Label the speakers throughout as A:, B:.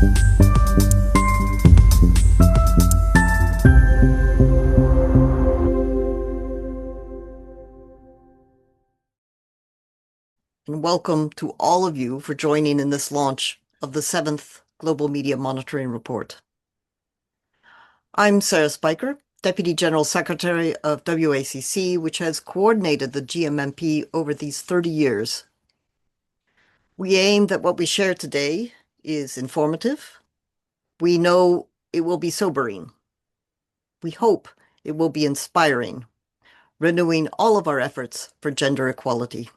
A: And welcome to all of you for joining in this launch of the 7th Global Media Monitoring Report. I'm Sarah Spiker, Deputy General Secretary of WACC, which has coordinated the GMMP over these 30 years. We aim that what we share today is informative. We know it will be sobering. We hope it will be inspiring, renewing all of our efforts for gender equality.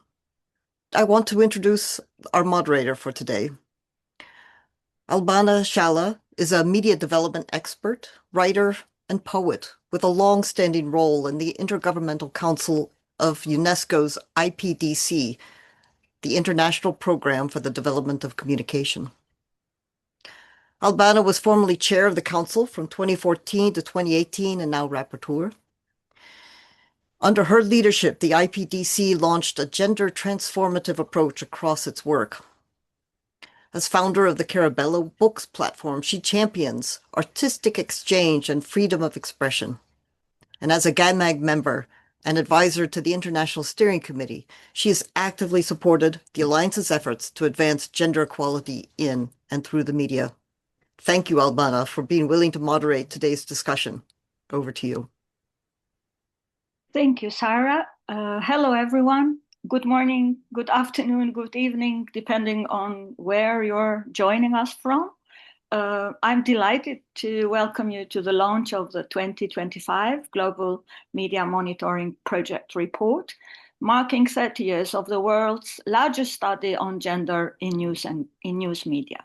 A: I want to introduce our moderator for today. Albana Shala is a media development expert, writer, and poet with a long-standing role in the Intergovernmental Council of UNESCO's IPDC, the International Program for the Development of Communication. Albana was formerly chair of the council from 2014 to 2018 and now rapporteur. Under her leadership, the IPDC launched a gender transformative approach across its work. As founder of the Carabello Books platform, she champions artistic exchange and freedom of expression. And as a GAMAG member and advisor to the International Steering Committee, she has actively supported the Alliance's efforts to advance gender equality in and through the media. Thank you, Albana, for being willing to moderate today's discussion. Over to you.
B: Thank you, Sarah. Hello, everyone. Good morning, good afternoon, good evening, depending on where you're joining us from. I'm delighted to welcome you to the launch of the 2025 Global Media Monitoring Project Report, marking 30 years of the world's largest study on gender in news and in news media.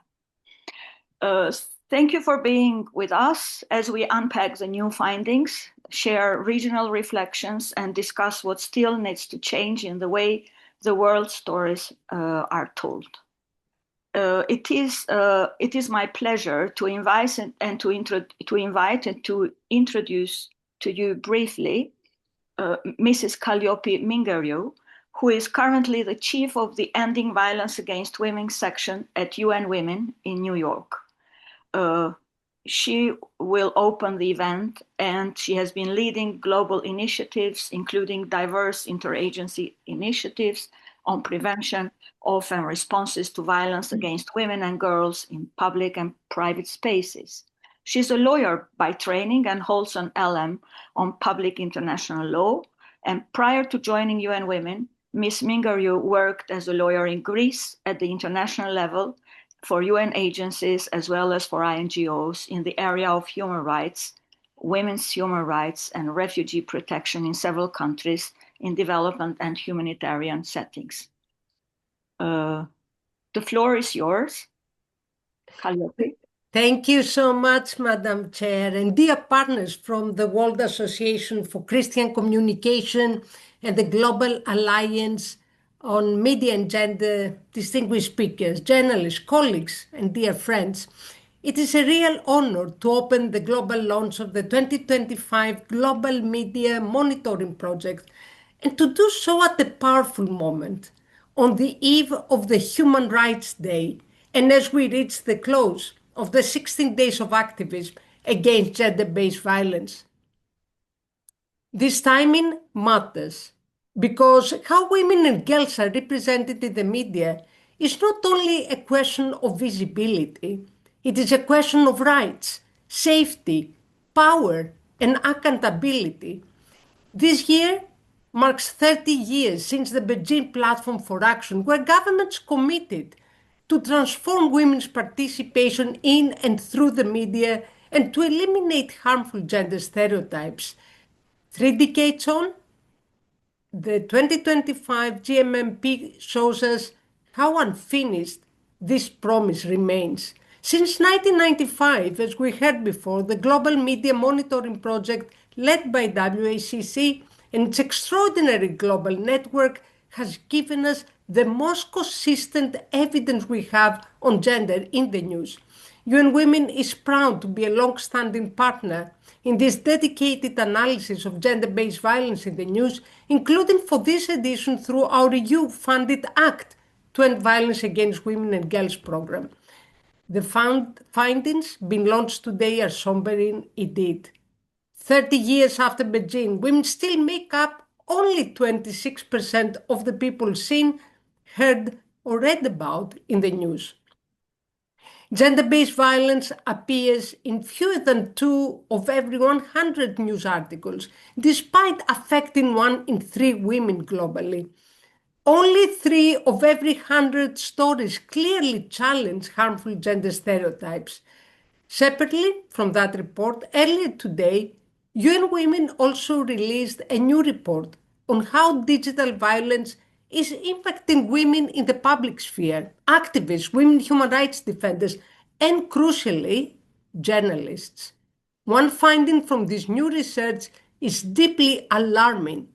B: Thank you for being with us as we unpack the new findings, share regional reflections, and discuss what still needs to change in the way the world's stories are told. It is my pleasure to invite and to introduce to you briefly Mrs. Kalliopi Mingeirou, who is currently the chief of the Ending Violence Against Women section at UN Women in New York. She will open the event, and she has been leading global initiatives, including diverse interagency initiatives on prevention of and responses to violence against women and girls in public and private spaces. She's a lawyer by training and holds an LM on public international law. And prior to joining UN Women, Ms. Mingeirou worked as a lawyer in Greece at the international level for UN agencies as well as for NGOs in the area of human rights, women's human rights, and refugee protection in several countries in development and humanitarian settings. The floor is yours, Kalliopi.
C: Thank you so much, Madam Chair, and dear partners from the World Association for Christian Communication and the Global Alliance on Media and Gender, distinguished speakers, journalists, colleagues, and dear friends. It is a real honor to open the global launch of the 2025 Global Media Monitoring Project, and to do so at a powerful moment, on the eve of the Human Rights Day, and as we reach the close of the 16 days of activism against gender-based violence. This timing matters, because how women and girls are represented in the media is not only a question of visibility, it is a question of rights, safety, power, and accountability. This year marks 30 years since the Beijing Platform for Action, where governments committed to transform women's participation in and through the media and to eliminate harmful gender stereotypes. 3 decades on, the 2025 GMMP shows us how unfinished this promise remains. Since 1995, as we heard before, the Global Media Monitoring Project, led by WACC and its extraordinary global network, has given us the most consistent evidence we have on gender in the news. UN Women is proud to be a long-standing partner in this dedicated analysis of gender-based violence in the news, including for this edition through our EU-funded ACT to End Violence Against Women and Girls program. The findings being launched today are sobering indeed. 30 years after Beijing, women still make up only 26% of the people seen, heard, or read about in the news. Gender-based violence appears in fewer than 2 of every 100 news articles, despite affecting 1 in 3 women globally. Only 3 of every 100 stories clearly challenge harmful gender stereotypes. Separately from that report, earlier today, UN Women also released a new report on how digital violence is impacting women in the public sphere, activists, women human rights defenders, and crucially, journalists. One finding from this new research is deeply alarming.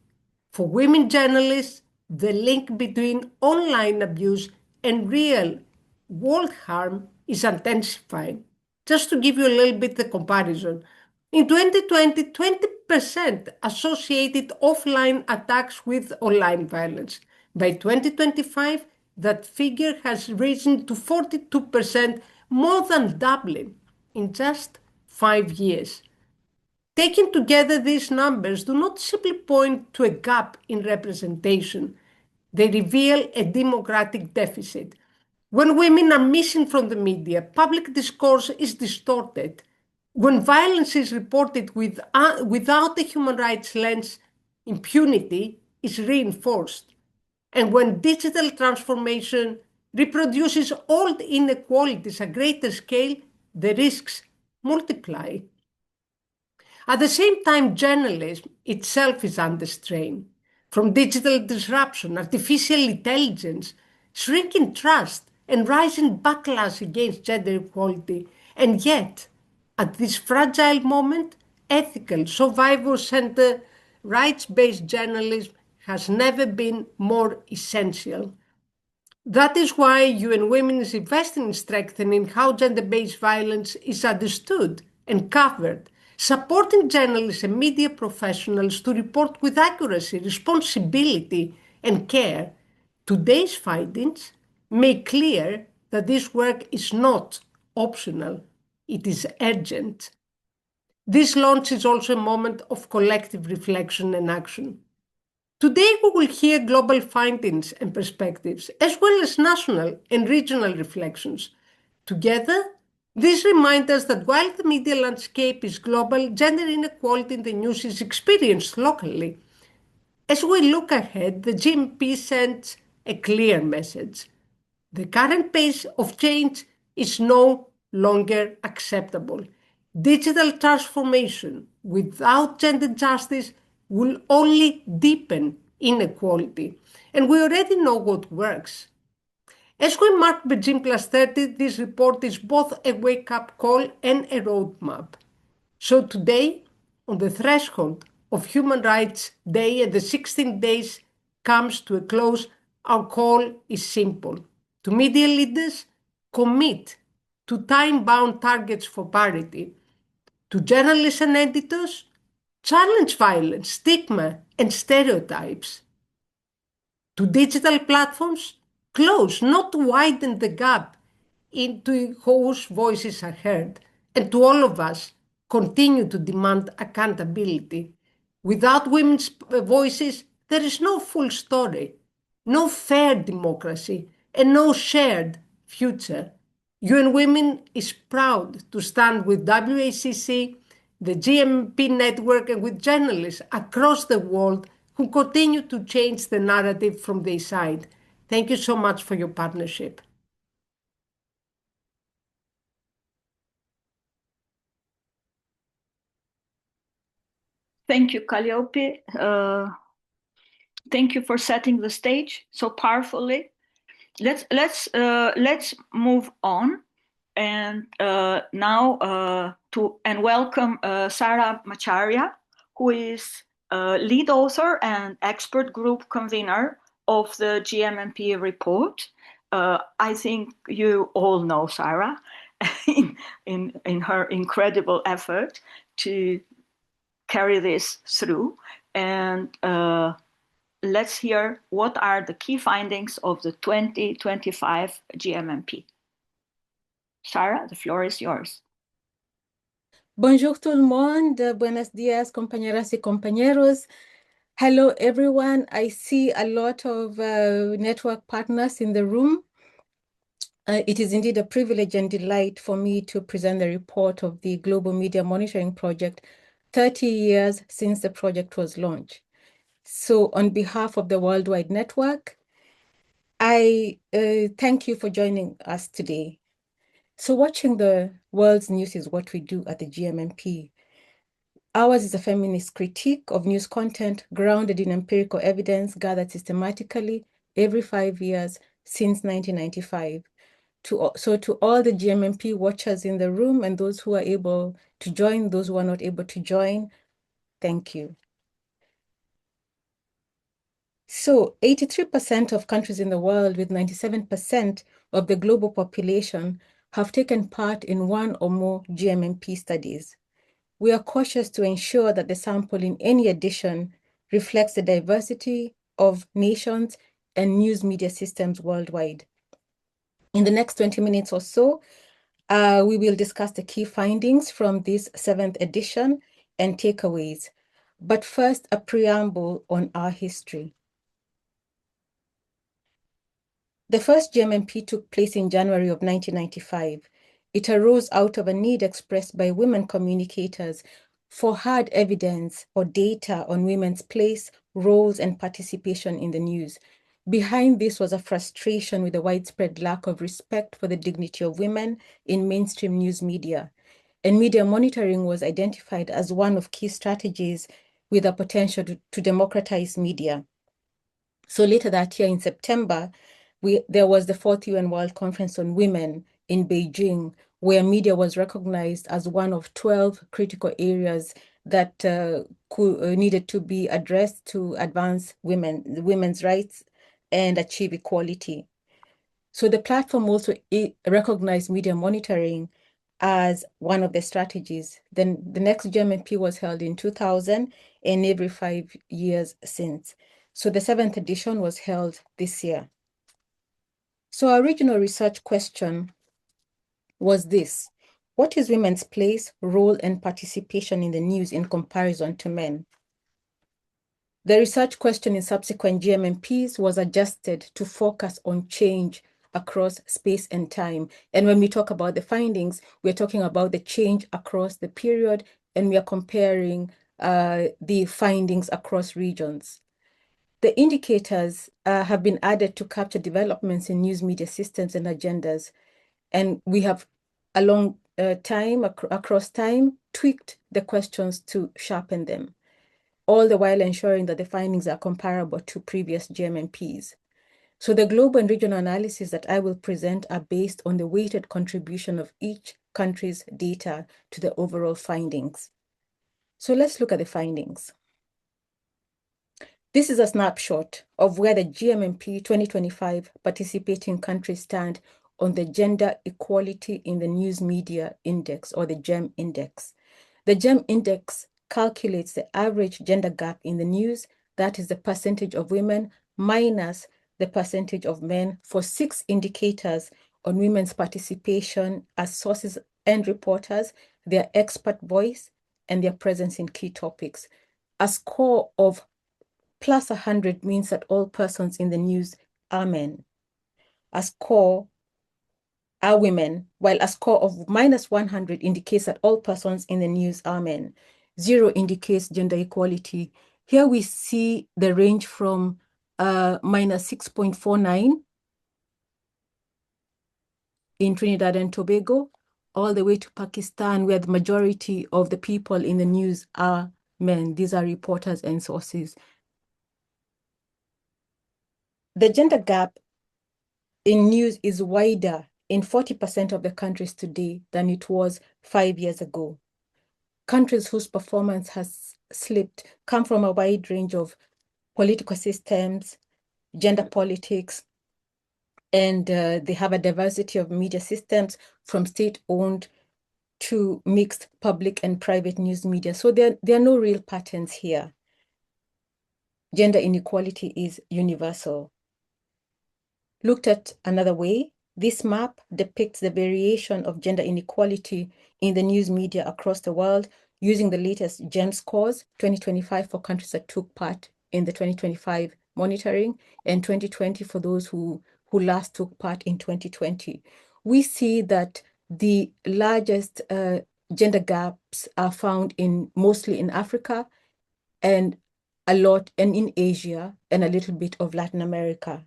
C: For women journalists, the link between online abuse and real world harm is intensifying. Just to give you a little bit the comparison, in 2020, 20% associated offline attacks with online violence. By 2025, that figure has risen to 42%, more than doubling in just 5 years. Taken together, these numbers do not simply point to a gap in representation, they reveal a democratic deficit. When women are missing from the media, public discourse is distorted. When violence is reported without a human rights lens, impunity is reinforced. And when digital transformation reproduces old inequalities at greater scale, the risks multiply. At the same time, journalism itself is under strain. From digital disruption, artificial intelligence, shrinking trust, and rising backlash against gender equality. And yet, at this fragile moment, ethical, survivor-centered, rights-based journalism has never been more essential. That is why UN Women is investing in strengthening how gender-based violence is understood and covered, supporting journalists and media professionals to report with accuracy, responsibility, and care. Today's findings make clear that this work is not optional, it is urgent. This launch is also a moment of collective reflection and action. Today, we will hear global findings and perspectives, as well as national and regional reflections. Together, this reminds us that while the media landscape is global, gender inequality in the news is experienced locally. As we look ahead, the GMP sends a clear message. The current pace of change is no longer acceptable. Digital transformation without gender justice will only deepen inequality. And we already know what works. As we mark Beijing Plus 30, this report is both a wake-up call and a roadmap. So today, on the threshold of Human Rights Day and the 16 days comes to a close, our call is simple. To media leaders, commit to time-bound targets for parity. To journalists and editors, challenge violence, stigma, and stereotypes. To digital platforms, close, not widen the gap into whose voices are heard. And to all of us, continue to demand accountability. Without women's voices, there is no full story, no fair democracy, and no shared future. UN Women is proud to stand with WACC, the GMMP network, and with journalists across the world who continue to change the narrative from their side. Thank you so much for your partnership.
B: Thank you, Kalliopi. Thank you for setting the stage so powerfully. Let's move on, and now welcome Sara Macharia, who is lead author and expert group convener of the GMMP report. I think you all know Sara in her incredible effort to carry this through. And let's hear what are the key findings of the 2025 GMMP. Shala, the floor is yours.
D: Bonjour tout le monde, buenos dias, compañeras y compañeros. Hello, everyone. I see a lot of network partners in the room. It is indeed a privilege and delight for me to present the report of the Global Media Monitoring Project, 30 years since the project was launched. So on behalf of the Worldwide Network, I thank you for joining us today. So watching the world's news is what we do at the GMMP. Ours is a feminist critique of news content grounded in empirical evidence gathered systematically every 5 years since 1995. So to all the GMMP watchers in the room and those who are able to join, those who are not able to join, thank you. So 83% of countries in the world with 97% of the global population have taken part in one or more GMMP studies. We are cautious to ensure that the sample in any edition reflects the diversity of nations and news media systems worldwide. In the next 20 minutes or so, we will discuss the key findings from this 7th edition and takeaways. But first, a preamble on our history. The first GMMP took place in January of 1995. It arose out of a need expressed by women communicators for hard evidence or data on women's place, roles, and participation in the news. Behind this was a frustration with the widespread lack of respect for the dignity of women in mainstream news media. And media monitoring was identified as one of key strategies with a potential to democratize media. So later that year in September, there was the 4th UN World Conference on Women in Beijing, where media was recognized as one of 12 critical areas that needed to be addressed to advance women's rights and achieve equality. So the platform also recognized media monitoring as one of the strategies. Then the next GMMP was held in 2000 and every 5 years since. So the 7th edition was held this year. So our original research question was this: what is women's place, role, and participation in the news in comparison to men? The research question in subsequent GMMPs was adjusted to focus on change across space and time. And when we talk about the findings, we're talking about the change across the period, and we are comparing the findings across regions. The indicators have been added to capture developments in news media systems and agendas. And we have, along across time, tweaked the questions to sharpen them, all the while ensuring that the findings are comparable to previous GMMPs. So the global and regional analysis that I will present are based on the weighted contribution of each country's data to the overall findings. So let's look at the findings. This is a snapshot of where the GMMP 2025 participating countries stand on the Gender Equality in the News Media Index, or the GEM Index. The GEM Index calculates the average gender gap in the news, that is the percentage of women minus the percentage of men, for 6 indicators on women's participation as sources and reporters, their expert voice, and their presence in key topics. A score of plus 100 means that all persons in the news are men. A score are women, while a score of minus 100 indicates that all persons in the news are men. 0 indicates gender equality. Here we see the range from minus 6.49 in Trinidad and Tobago, all the way to Pakistan, where the majority of the people in the news are men. These are reporters and sources. The gender gap in news is wider in 40% of the countries today than it was 5 years ago. Countries whose performance has slipped come from a wide range of political systems, gender politics, and they have a diversity of media systems from state-owned to mixed public and private news media. So there are no real patterns here. Gender inequality is universal. Looked at another way, This map depicts the variation of gender inequality in the news media across the world using the latest GEM scores 2025 for countries that took part in the 2025 monitoring and 2020 for those who last took part in 2020. We see that the largest gender gaps are found mostly in Africa and in Asia and a little bit of Latin America.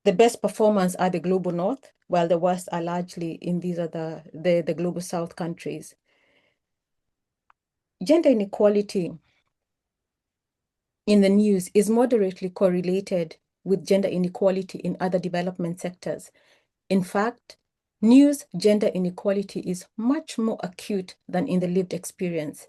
D: The best performers are the global north, while the worst are largely in these are the global south countries. Gender inequality in the news is moderately correlated with gender inequality in other development sectors. In fact, news gender inequality is much more acute than in the lived experience.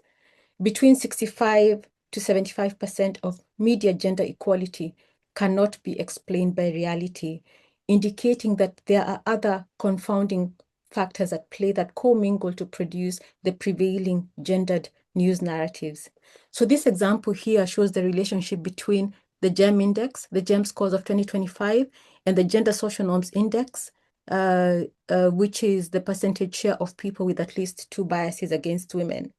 D: Between 65 to 75% of media gender equality cannot be explained by reality, indicating that there are other confounding factors at play that commingle to produce the prevailing gendered news narratives. So this example here shows the relationship between the GEM index, the GEM scores of 2025, and the Gender Social Norms Index, which is the percentage share of people with at least two biases against women.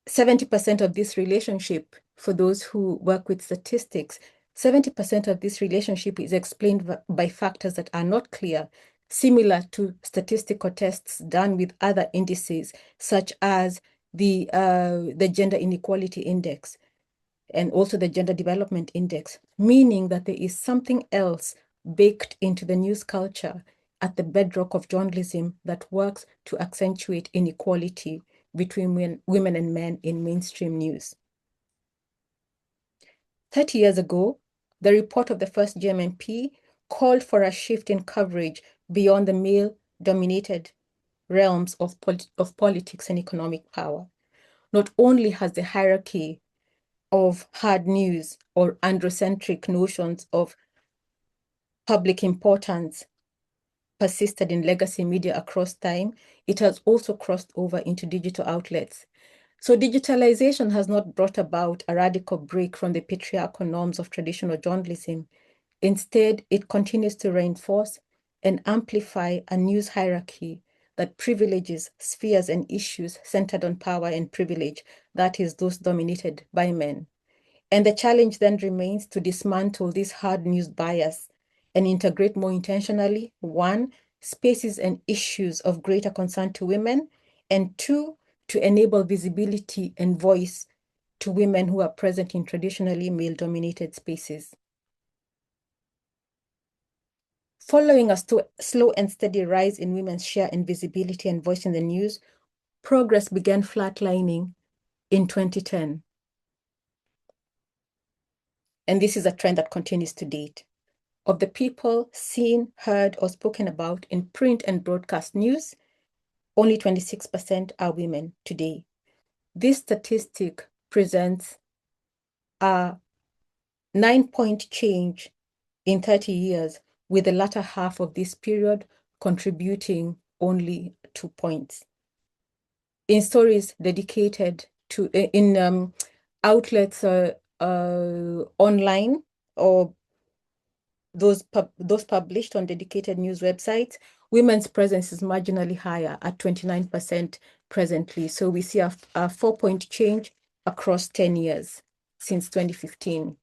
D: 70% of this relationship, for those who work with statistics, 70% of this relationship is explained by factors that are not clear, similar to statistical tests done with other indices, such as the Gender Inequality Index and also the Gender Development Index, meaning that there is something else baked into the news culture at the bedrock of journalism that works to accentuate inequality between women and men in mainstream news. 30 years ago, the report of the first GMMP called for a shift in coverage beyond the male-dominated realms of politics and economic power. Not only has the hierarchy of hard news or androcentric notions of public importance persisted in legacy media across time, it has also crossed over into digital outlets. So digitalization has not brought about a radical break from the patriarchal norms of traditional journalism. Instead, it continues to reinforce and amplify a news hierarchy that privileges spheres and issues centered on power and privilege, that is, those dominated by men. And the challenge then remains to dismantle this hard news bias and integrate more intentionally, one, spaces and issues of greater concern to women, and two, to enable visibility and voice to women who are present in traditionally male-dominated spaces. Following a slow and steady rise in women's share and visibility and voice in the news, progress began flatlining in 2010. And this is a trend that continues to date. Of the people seen, heard, or spoken about in print and broadcast news, only 26% are women today. This statistic presents a 9-point change in 30 years, with the latter half of this period contributing only 2 points. In stories dedicated to, outlets online or those published on dedicated news websites, women's presence is marginally higher at 29% presently. So we see a 4-point change across 10 years since 2015.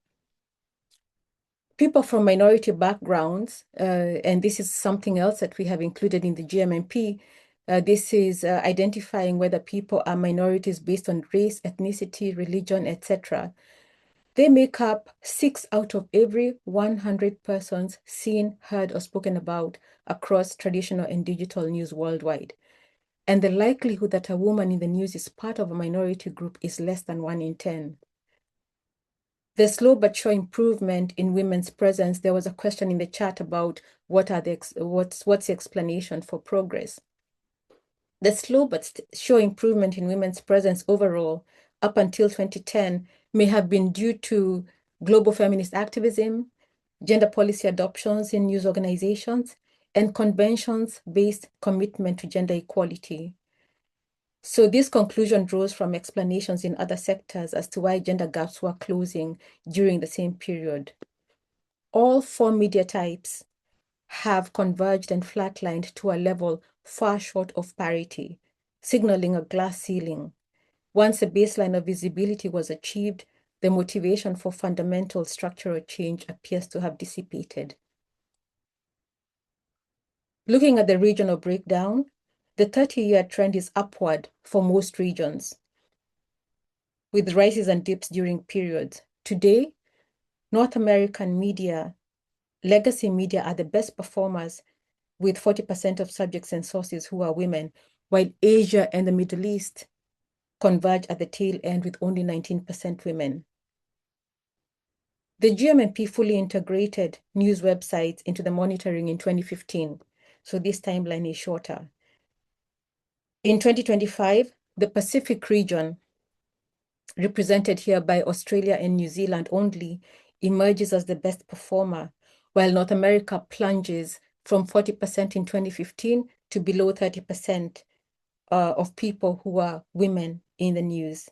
D: People from minority backgrounds, and this is something else that we have included in the GMMP, this is identifying whether people are minorities based on race, ethnicity, religion, etc. They make up 6 out of every 100 persons seen, heard, or spoken about across traditional and digital news worldwide. And the likelihood that a woman in the news is part of a minority group is less than 1 in 10. The slow but sure improvement in women's presence, there was a question in the chat about what's the explanation for progress. The slow but sure improvement in women's presence overall up until 2010 may have been due to global feminist activism, gender policy adoptions in news organizations, and conventions-based commitment to gender equality. So this conclusion draws from explanations in other sectors as to why gender gaps were closing during the same period. All 4 media types have converged and flatlined to a level far short of parity, signaling a glass ceiling. Once a baseline of visibility was achieved, the motivation for fundamental structural change appears to have dissipated. Looking at the regional breakdown, the 30-year trend is upward for most regions, with rises and dips during periods. Today, North American media, legacy media are the best performers with 40% of subjects and sources who are women, while Asia and the Middle East converge at the tail end with only 19% women. The GMMP fully integrated news websites into the monitoring in 2015, so this timeline is shorter. In 2025, the Pacific region, represented here by Australia and New Zealand only, emerges as the best performer, while North America plunges from 40% in 2015 to below 30% of people who are women in the news.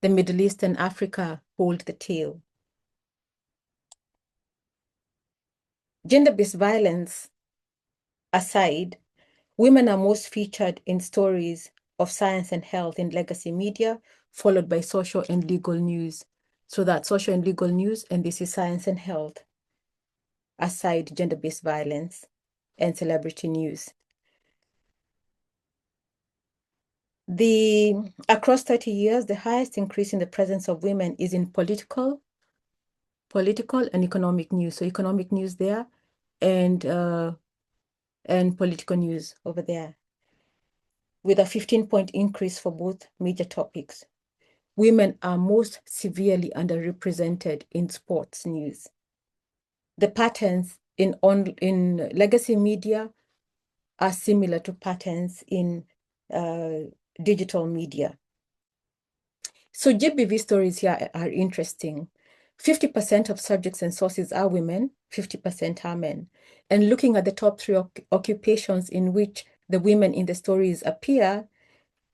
D: The Middle East and Africa hold the tail. Gender-based violence aside, women are most featured in stories of science and health in legacy media, followed by social and legal news. So that's social and legal news, and this is science and health, aside gender-based violence and celebrity news. Across 30 years, the highest increase in the presence of women is in political and economic news. So economic news there and political news over there, with a 15-point increase for both major topics. Women are most severely underrepresented in sports news. The patterns in legacy media are similar to patterns in digital media. So GBV stories here are interesting. 50% of subjects and sources are women, 50% are men. And looking at the top three occupations in which the women in the stories appear,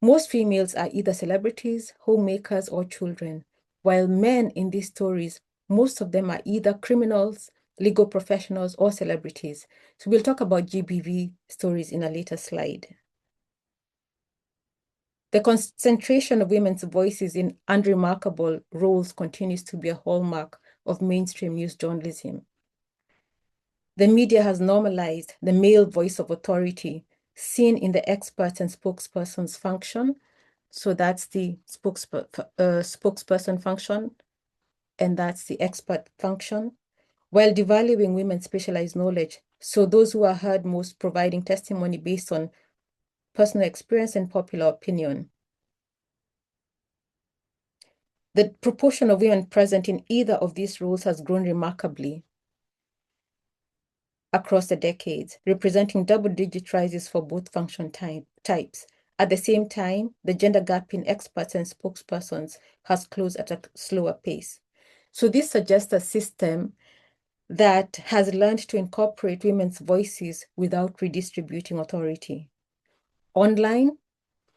D: most females are either celebrities, homemakers, or children, while men in these stories, most of them are either criminals, legal professionals, or celebrities. So we'll talk about GBV stories in a later slide. The concentration of women's voices in unremarkable roles continues to be a hallmark of mainstream news journalism. The media has normalized the male voice of authority seen in the experts and spokespersons function. So that's the spokesperson function, and that's the expert function, while devaluing women's specialized knowledge. So those who are heard most providing testimony based on personal experience and popular opinion. The proportion of women present in either of these roles has grown remarkably across the decades, representing double-digit rises for both function types. At the same time, the gender gap in experts and spokespersons has closed at a slower pace. So this suggests a system that has learned to incorporate women's voices without redistributing authority. Online,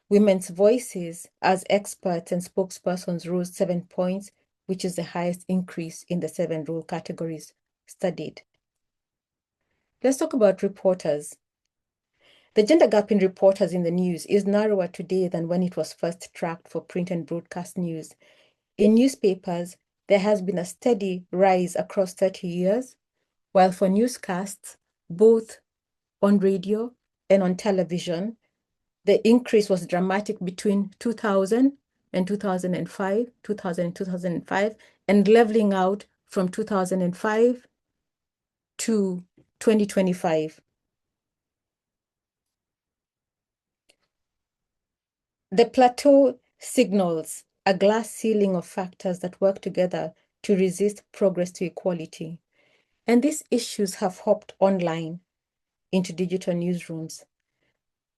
D: women's voices as experts and spokespersons rose 7 points, which is the highest increase in the 7 role categories studied. Let's talk about reporters. The gender gap in reporters in the news is narrower today than when it was first tracked for print and broadcast news. In newspapers, there has been a steady rise across 30 years, while for newscasts, both on radio and on television, the increase was dramatic between 2000 and 2005, 2000 and 2005, and leveling out from 2005 to 2025. The plateau signals a glass ceiling of factors that work together to resist progress to equality. And these issues have hopped online into digital newsrooms.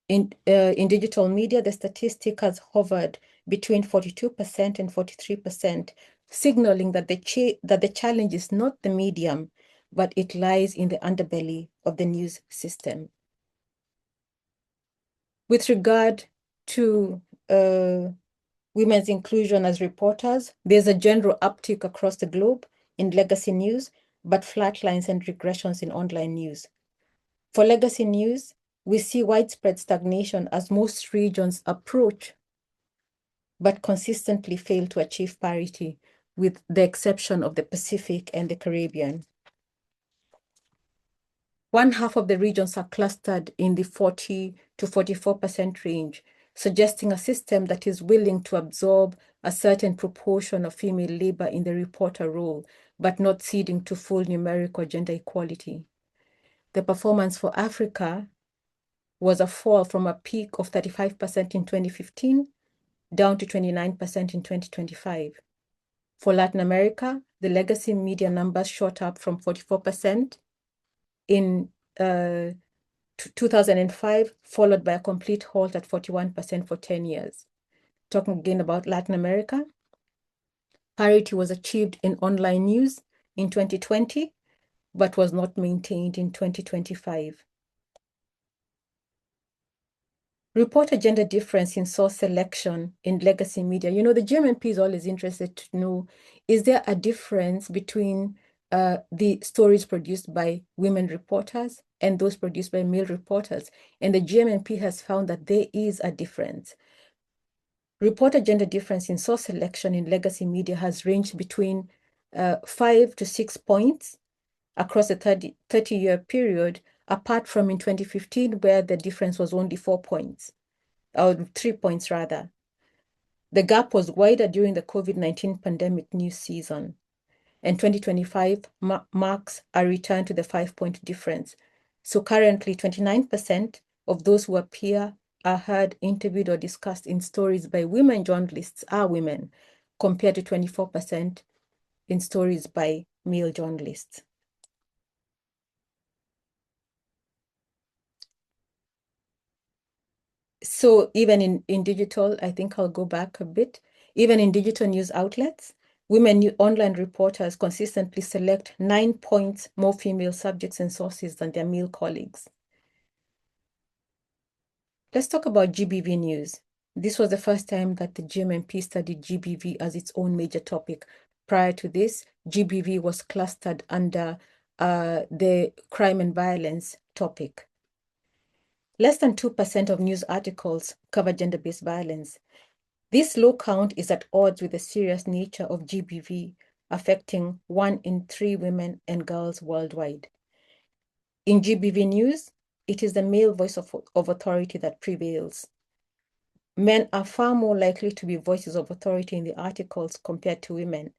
D: In digital media, the statistic has hovered between 42% and 43%, signaling that the challenge is not the medium, but it lies in the underbelly of the news system. With regard to women's inclusion as reporters, there's a general uptick across the globe in legacy news, but flatlines and regressions in online news. For legacy news, we see widespread stagnation as most regions approach but consistently fail to achieve parity, with the exception of the Pacific and the Caribbean. One half of the regions are clustered in the 40 to 44% range, suggesting a system that is willing to absorb a certain proportion of female labor in the reporter role, but not ceding to full numerical gender equality. The performance for Africa was a fall from a peak of 35% in 2015 down to 29% in 2025. For Latin America, the legacy media numbers shot up from 44% in 2005, followed by a complete halt at 41% for 10 years. Talking again about Latin America, parity was achieved in online news in 2020, but was not maintained in 2025. Reporter gender difference in source selection in legacy media. You know, the GMMP is always interested to know, is there a difference between the stories produced by women reporters and those produced by male reporters? And the GMMP has found that there is a difference. Reporter gender difference in source selection in legacy media has ranged between 5 to 6 points across a 30-year period, apart from in 2015, where the difference was only 4 points, or 3 points rather. The gap was wider during the COVID-19 pandemic news season, and 2025 marks a return to the 5-point difference. So currently, 29% of those who appear, are heard, interviewed, or discussed in stories by women journalists are women, compared to 24% in stories by male journalists. So even in digital, I think I'll go back a bit, even in digital news outlets, women online reporters consistently select 9 points more female subjects and sources than their male colleagues. Let's talk about GBV news. This was the first time that the GMMP studied GBV as its own major topic. Prior to this, GBV was clustered under the crime and violence topic. Less than 2% of news articles cover gender-based violence. This low count is at odds with the serious nature of GBV, affecting 1 in 3 women and girls worldwide. In GBV news, it is the male voice of authority that prevails. Men are far more likely to be voices of authority in the articles compared to women.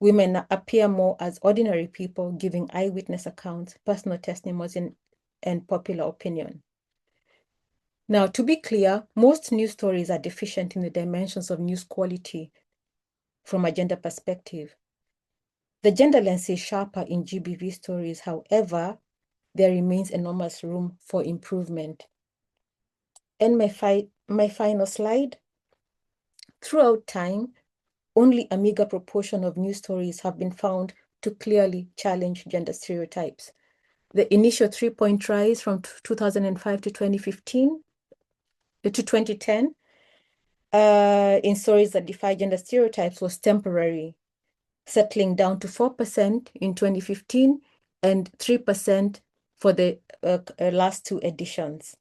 D: Women appear more as ordinary people giving eyewitness accounts, personal testimonies, and popular opinion. Now, to be clear, most news stories are deficient in the dimensions of news quality from a gender perspective. The gender lens is sharper in GBV stories. However, there remains enormous room for improvement. And my final slide. Throughout time, only a meager proportion of news stories have been found to clearly challenge gender stereotypes. The initial 3-point rise from 2005 to 2015 to 2010 in stories that defy gender stereotypes was temporary, settling down to 4% in 2015 and 3% for the last 2 editions.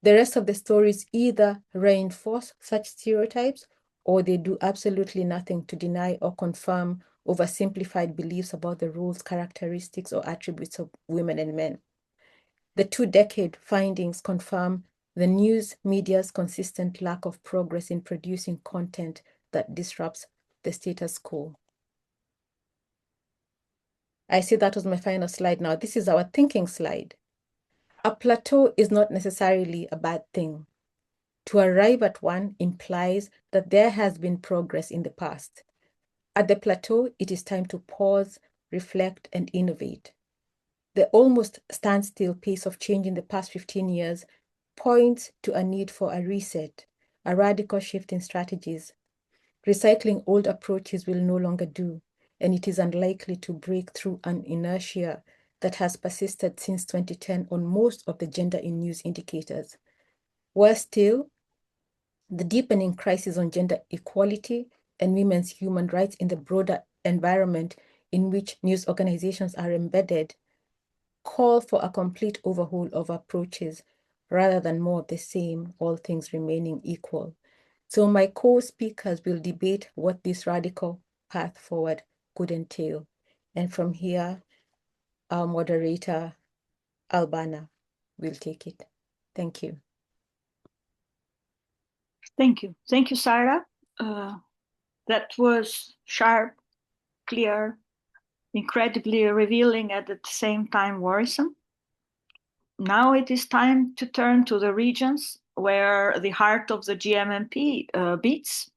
D: The rest of the stories either reinforce such stereotypes or they do absolutely nothing to deny or confirm oversimplified beliefs about the roles, characteristics, or attributes of women and men. The 2-decade findings confirm the news media's consistent lack of progress in producing content that disrupts the status quo. I see that was my final slide now. This is our thinking slide. A plateau is not necessarily a bad thing. To arrive at one implies that there has been progress in the past. At the plateau, it is time to pause, reflect, and innovate. The almost standstill pace of change in the past 15 years points to a need for a reset, a radical shift in strategies. Recycling old approaches will no longer do, and it is unlikely to break through an inertia that has persisted since 2010 on most of the gender in news indicators. Worse still, the deepening crisis on gender equality and women's human rights in the broader environment in which news organizations are embedded call for a complete overhaul of approaches rather than more of the same, all things remaining equal. So my co-speakers will debate what this radical path forward could entail. And from here, our moderator, Albana, will take it. Thank you.
B: Thank you. Thank you, Sarah. That was sharp, clear, incredibly revealing, at the same time worrisome. Now it is time to turn to the regions where the heart of the GMMP beats.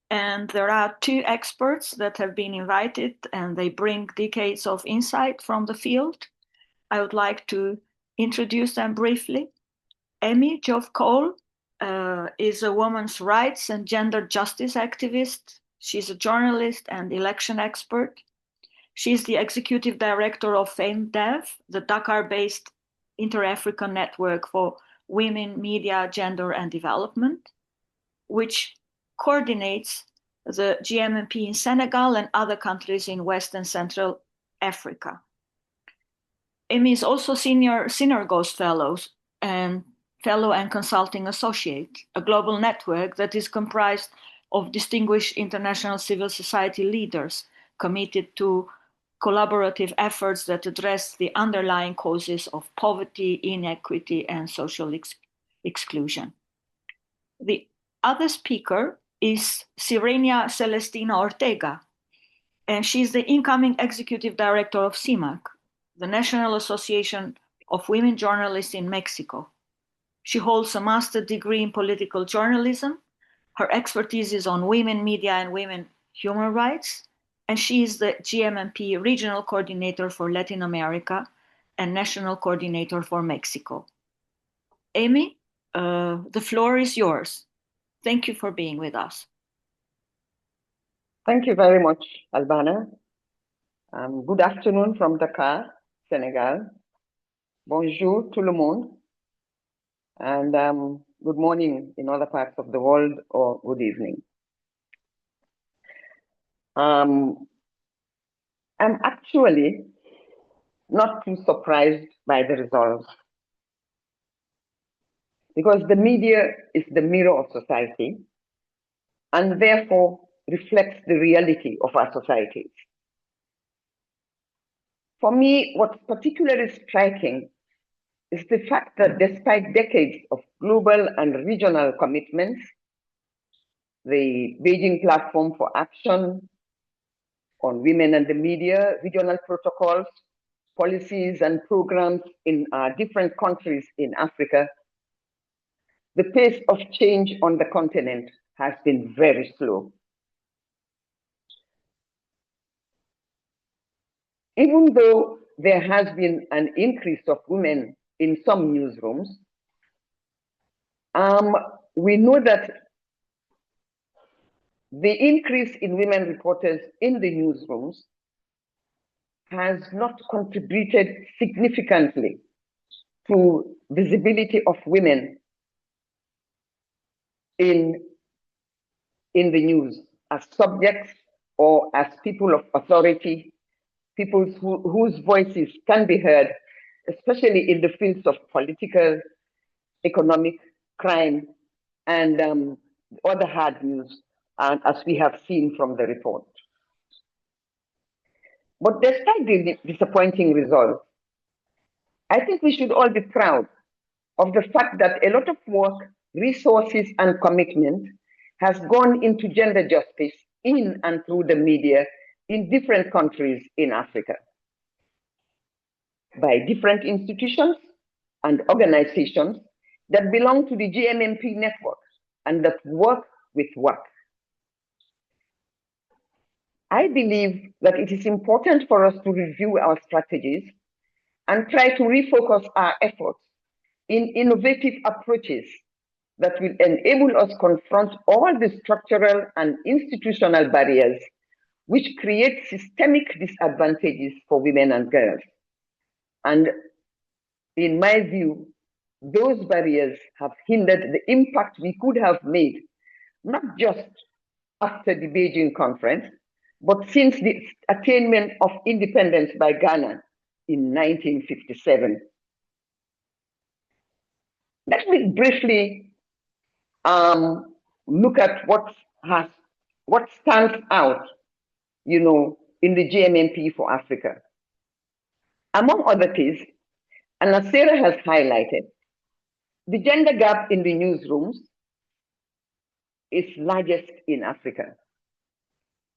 B: And there are two experts that have been invited, and they bring decades of insight from the field. I would like to introduce them briefly. Amy Jove Cole is a women's rights and gender justice activist. She's a journalist and election expert. She's the executive director of FameDev, the Dakar-based Inter-African Network for Women, Media, Gender and Development, which coordinates the GMMP in Senegal and other countries in West and Central Africa. Amy is also senior Synergos fellow and consulting associate, a global network that is comprised of distinguished international civil society leaders committed to collaborative efforts that address the underlying causes of poverty, inequity, and social exclusion. The other speaker is Sirenia Celestina Ortega, and she's the incoming executive director of CIMAG, the National Association of Women Journalists in Mexico. She holds a master's degree in political journalism. Her expertise is on women, media, and women human rights. And she is the GMMP regional coordinator for Latin America and national coordinator for Mexico. Amy, the floor is yours. Thank you for being with us.
E: Thank you very much, Albana. Good afternoon from Dakar, Senegal. Bonjour tout le monde. And good morning in other parts of the world, or good evening. I'm actually not too surprised by the results, because the media is the mirror of society and therefore reflects the reality of our societies. For me, what's particularly striking is the fact that despite decades of global and regional commitments, the Beijing Platform for Action on Women and the Media, regional protocols, policies and programs in different countries in Africa, the pace of change on the continent has been very slow. Even though there has been an increase of women in some newsrooms, we know that the increase in women reporters in the newsrooms has not contributed significantly to visibility of women in the news as subjects or as people of authority, people whose voices can be heard, especially in the fields of political, economic, crime, and other hard news, as we have seen from the report. But despite the disappointing results, I think we should all be proud of the fact that a lot of work, resources, and commitment has gone into gender justice in and through the media in different countries in Africa, by different institutions and organizations that belong to the GMMP network and that work with work. I believe that it is important for us to review our strategies and try to refocus our efforts in innovative approaches that will enable us to confront all the structural and institutional barriers which create systemic disadvantages for women and girls. And in my view, those barriers have hindered the impact we could have made, not just after the Beijing conference, but since the attainment of independence by Ghana in 1957. Let me briefly look at what stands out, in the GMMP for Africa. Among other things, and as Sarah has highlighted, the gender gap in the newsrooms is largest in Africa.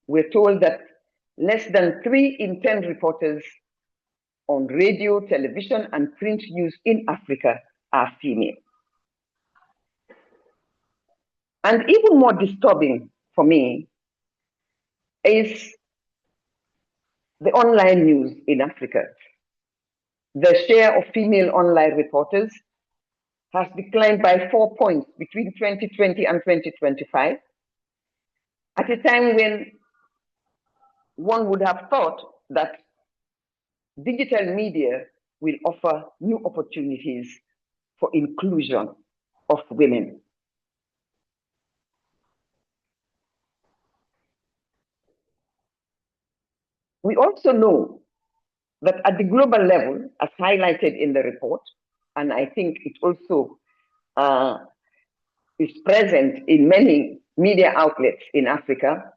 E: We're told that less than 3 in 10 reporters on radio, television, and print news in Africa are female. And even more disturbing for me is the online news in Africa. The share of female online reporters has declined by 4 points between 2020 and 2025, at a time when one would have thought that digital media will offer new opportunities for inclusion of women. We also know that at the global level, as highlighted in the report, and I think it also is present in many media outlets in Africa,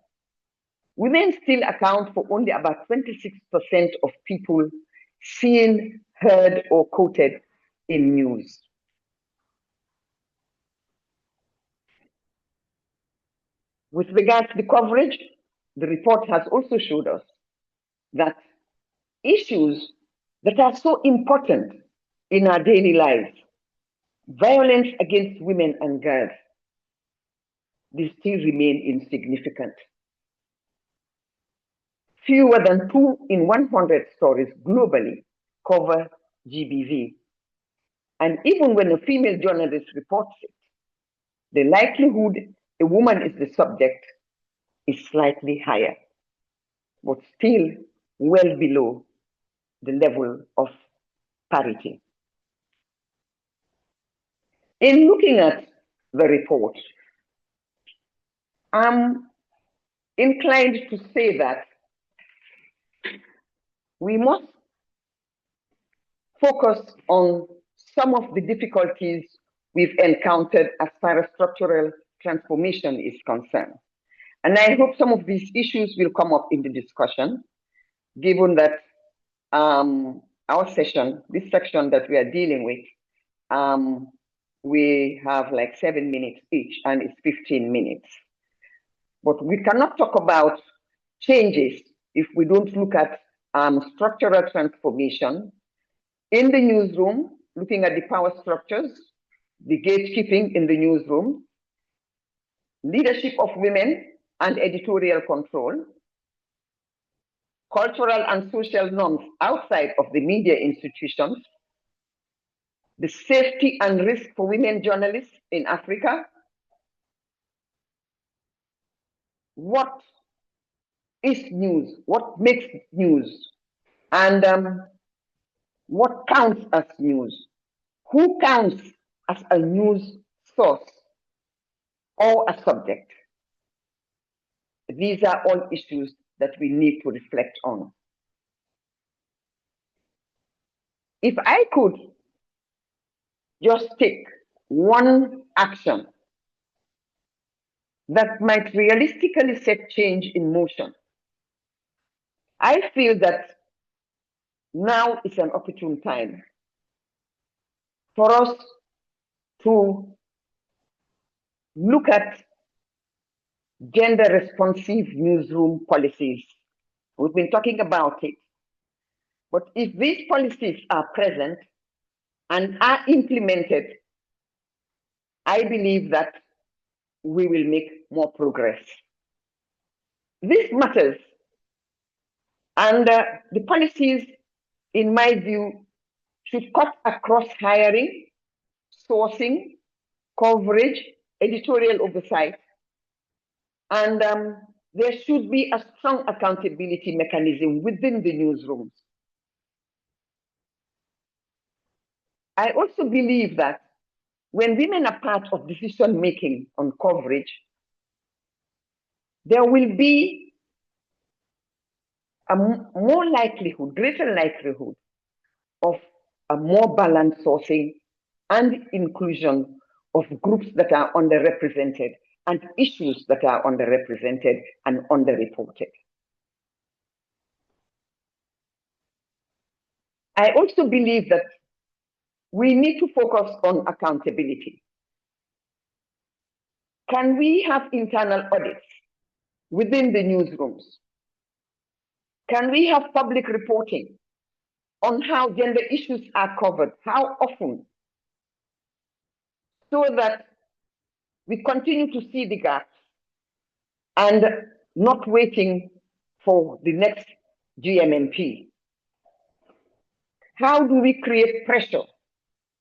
E: women still account for only about 26% of people seen, heard, or quoted in news. With regard to the coverage, the report has also showed us that issues that are so important in our daily lives, violence against women and girls, they still remain insignificant. Fewer than 2 in 100 stories globally cover GBV. And even when a female journalist reports it, the likelihood a woman is the subject is slightly higher, but still well below the level of parity. In looking at the report, I'm inclined to say that we must focus on some of the difficulties we've encountered as far as structural transformation is concerned. And I hope some of these issues will come up in the discussion, given that our session, this section that we are dealing with, we have like 7 minutes each, and it's 15 minutes. But we cannot talk about changes if we don't look at structural transformation in the newsroom, looking at the power structures, the gatekeeping in the newsroom, leadership of women and editorial control, cultural and social norms outside of the media institutions, the safety and risk for women journalists in Africa, what is news, what makes news, and what counts as news, who counts as a news source or a subject. These are all issues that we need to reflect on. If I could just take one action that might realistically set change in motion, I feel that now is an opportune time for us to look at gender responsive newsroom policies. We've been talking about it. But if these policies are present and are implemented, I believe that we will make more progress. This matters. And the policies, in my view, should cut across hiring, sourcing, coverage, editorial oversight, and there should be a strong accountability mechanism within the newsrooms. I also believe that when women are part of decision-making on coverage, there will be a greater likelihood of a more balanced sourcing and inclusion of groups that are underrepresented and issues that are underrepresented and underreported. I also believe that we need to focus on accountability. Can we have internal audits within the newsrooms? Can we have public reporting on how gender issues are covered, how often, so that we continue to see the gaps and not waiting for the next GMMP? How do we create pressure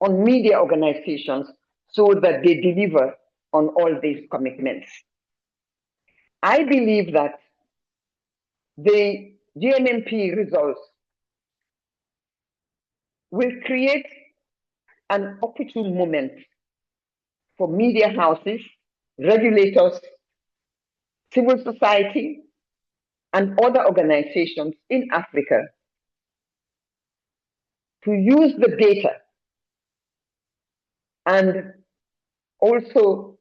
E: on media organizations so that they deliver on all these commitments? I believe that the GMMP results will create an opportune moment for media houses, regulators, civil society, and other organizations in Africa to use the data and also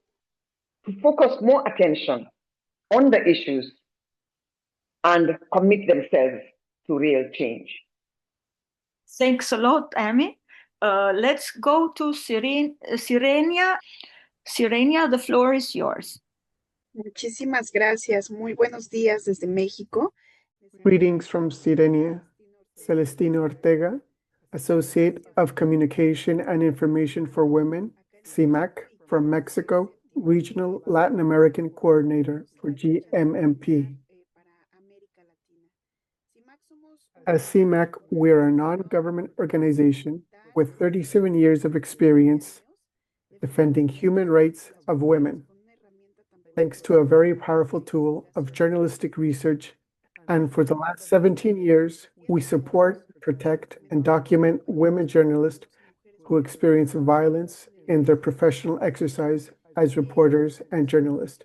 E: to focus more attention on the issues and commit themselves to real change.
B: Thanks a lot, Amy. Let's go to Sirenia. Sirenia, the floor is yours.
F: Muchísimas gracias. Muy buenos días desde México.
G: Greetings from Sirenia. Celestino Ortega, Associate of Communication and Information for Women, CIMAC, from Mexico, Regional Latin American Coordinator for GMMP. As CIMAC, we are a non-government organization with 37 years of experience defending human rights of women, thanks to a very powerful tool of journalistic research. And for the last 17 years, we support, protect, and document women journalists who experience violence in their professional exercise as reporters and journalists.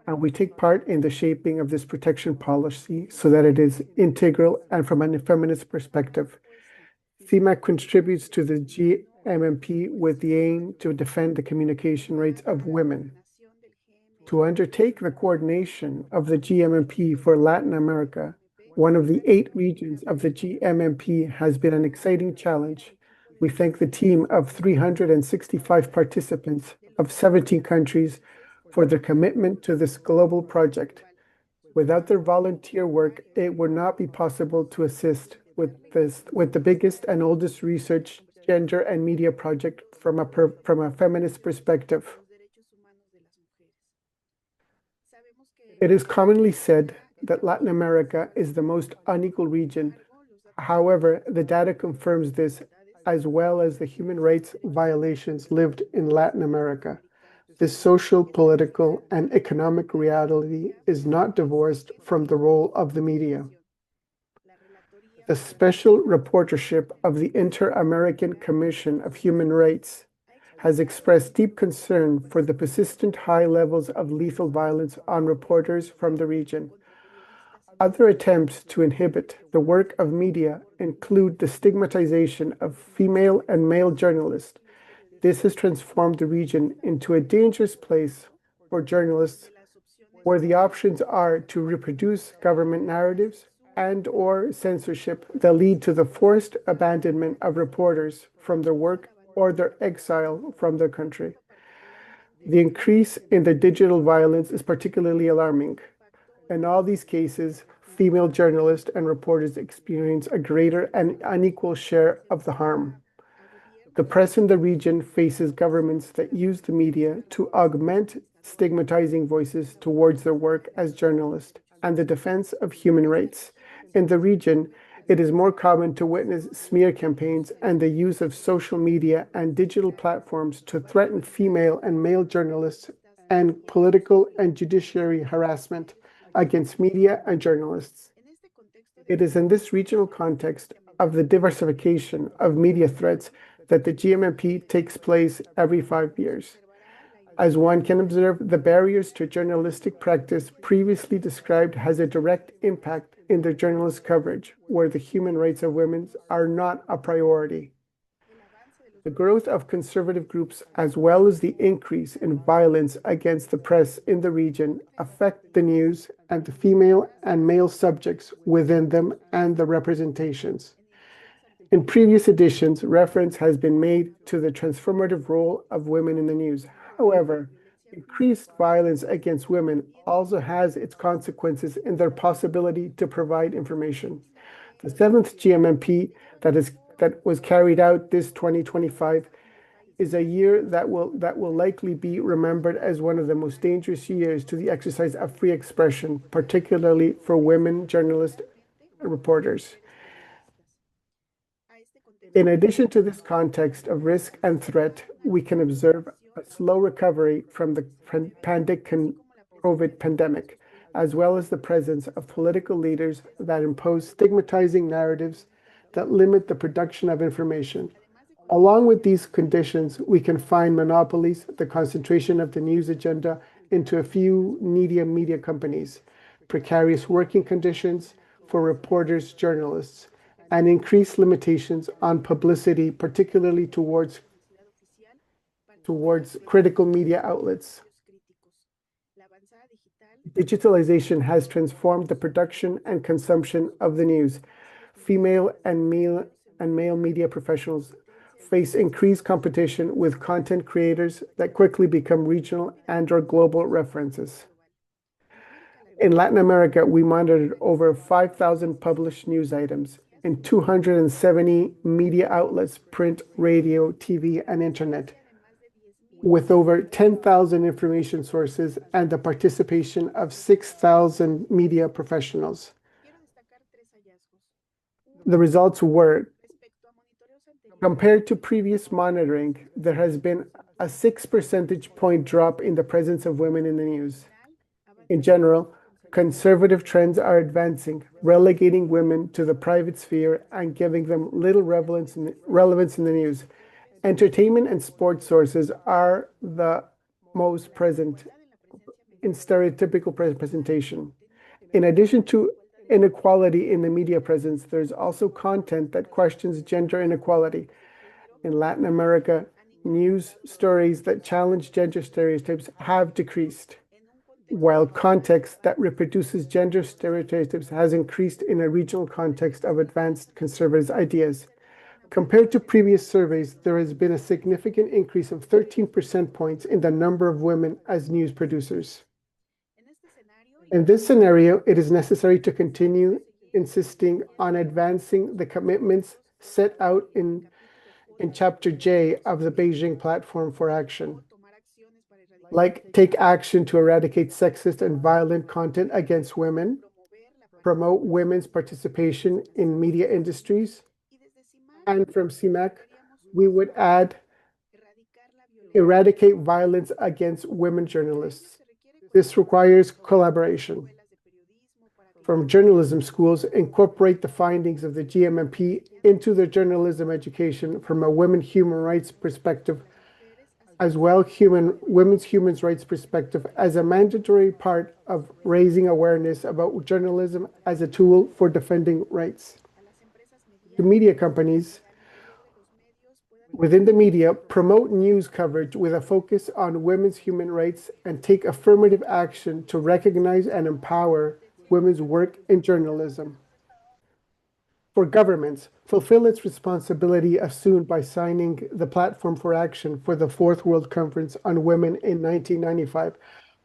G: And we take part in the shaping of this protection policy so that it is integral and from a feminist perspective. CIMAC contributes to the GMMP with the aim to defend the communication rights of women. To undertake the coordination of the GMMP for Latin America, one of the 8 regions of the GMMP, has been an exciting challenge. We thank the team of 365 participants of 17 countries for their commitment to this global project. Without their volunteer work, it would not be possible to assist with the biggest and oldest research, gender, and media project from a feminist perspective. It is commonly said that Latin America is the most unequal region. However, the data confirms this, as well as the human rights violations lived in Latin America. This social, political, and economic reality is not divorced from the role of the media. The special rapporteurship of the Inter-American Commission of Human Rights has expressed deep concern for the persistent high levels of lethal violence on reporters from the region. Other attempts to inhibit the work of media include the stigmatization of female and male journalists. This has transformed the region into a dangerous place for journalists, where the options are to reproduce government narratives and/or censorship that lead to the forced abandonment of reporters from their work or their exile from their country. The increase in the digital violence is particularly alarming. In all these cases, female journalists and reporters experience a greater and unequal share of the harm. The press in the region faces governments that use the media to augment stigmatizing voices towards their work as journalists and the defense of human rights. In the region, it is more common to witness smear campaigns and the use of social media and digital platforms to threaten female and male journalists, and political and judiciary harassment against media and journalists. It is in this regional context of the diversification of media threats that the GMMP takes place every 5 years. As one can observe, the barriers to journalistic practice previously described has a direct impact in the journalist coverage, where the human rights of women are not a priority. The growth of conservative groups, as well as the increase in violence against the press in the region, affect the news and the female and male subjects within them and the representations. In previous editions, reference has been made to the transformative role of women in the news. However, increased violence against women also has its consequences in their possibility to provide information. The 7th GMMP that was carried out this 2025 is a year that will likely be remembered as one of the most dangerous years to the exercise of free expression, particularly for women journalists and reporters. In addition to this context of risk and threat, we can observe a slow recovery from the COVID pandemic, as well as the presence of political leaders that impose stigmatizing narratives that limit the production of information. Along with these conditions, we can find monopolies, the concentration of the news agenda into a few media companies, precarious working conditions for reporters, journalists, and increased limitations on publicity, particularly towards critical media outlets. Digitalization has transformed the production and consumption of the news. Female and male media professionals face increased competition with content creators that quickly become regional and/or global references. In Latin America, we monitored over 5,000 published news items in 270 media outlets, print, radio, TV, and internet, with over 10,000 information sources and the participation of 6,000 media professionals. The results were, compared to previous monitoring, there has been a 6 percentage point drop in the presence of women in the news. In general, conservative trends are advancing, relegating women to the private sphere and giving them little relevance in the news. Entertainment and sports sources are the most present in stereotypical presentation. In addition to inequality in the media presence, there's also content that questions gender inequality. In Latin America, news stories that challenge gender stereotypes have decreased, while context that reproduces gender stereotypes has increased in a regional context of advanced conservative ideas. Compared to previous surveys, there has been a significant increase of 13 percentage points in the number of women as news producers. In this scenario, it is necessary to continue insisting on advancing the commitments set out in Chapter J of the Beijing Platform for Action, like take action to eradicate sexist and violent content against women, promote women's participation in media industries, and from CIMAC, we would add eradicate violence against women journalists. This requires collaboration. From journalism schools, incorporate the findings of the GMMP into their journalism education from a women's human rights perspective, as well women's human rights perspective as a mandatory part of raising awareness about journalism as a tool for defending rights. The media companies within the media promote news coverage with a focus on women's human rights and take affirmative action to recognize and empower women's work in journalism. For governments, fulfill its responsibility assumed by signing the Platform for Action for the Fourth World Conference on Women in 1995.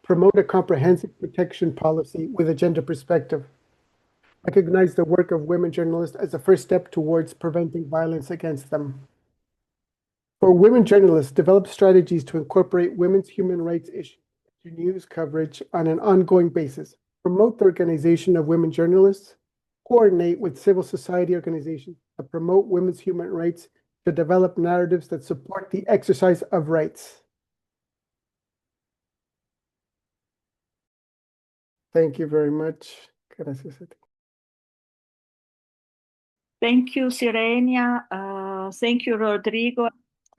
G: Promote a comprehensive protection policy with a gender perspective. Recognize the work of women journalists as a first step towards preventing violence against them. For women journalists, develop strategies to incorporate women's human rights issues into news coverage on an ongoing basis. Promote the organization of women journalists. Coordinate with civil society organizations to promote women's human rights, to develop narratives that support the exercise of rights. Thank you very much. Gracias.
B: Thank you, Sirenia. Thank you, Rodrigo.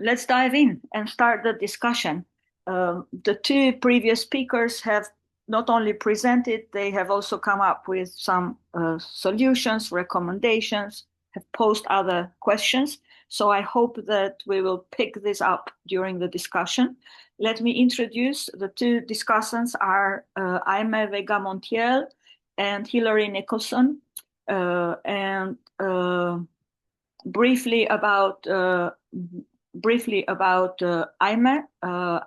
B: Let's dive in and start the discussion. The two previous speakers have not only presented, they have also come up with some solutions, recommendations, have posed other questions. So I hope that we will pick this up during the discussion. Let me introduce the two discussants are Aime Vega-Montiel and Hilary Nicholson, and briefly about Aime.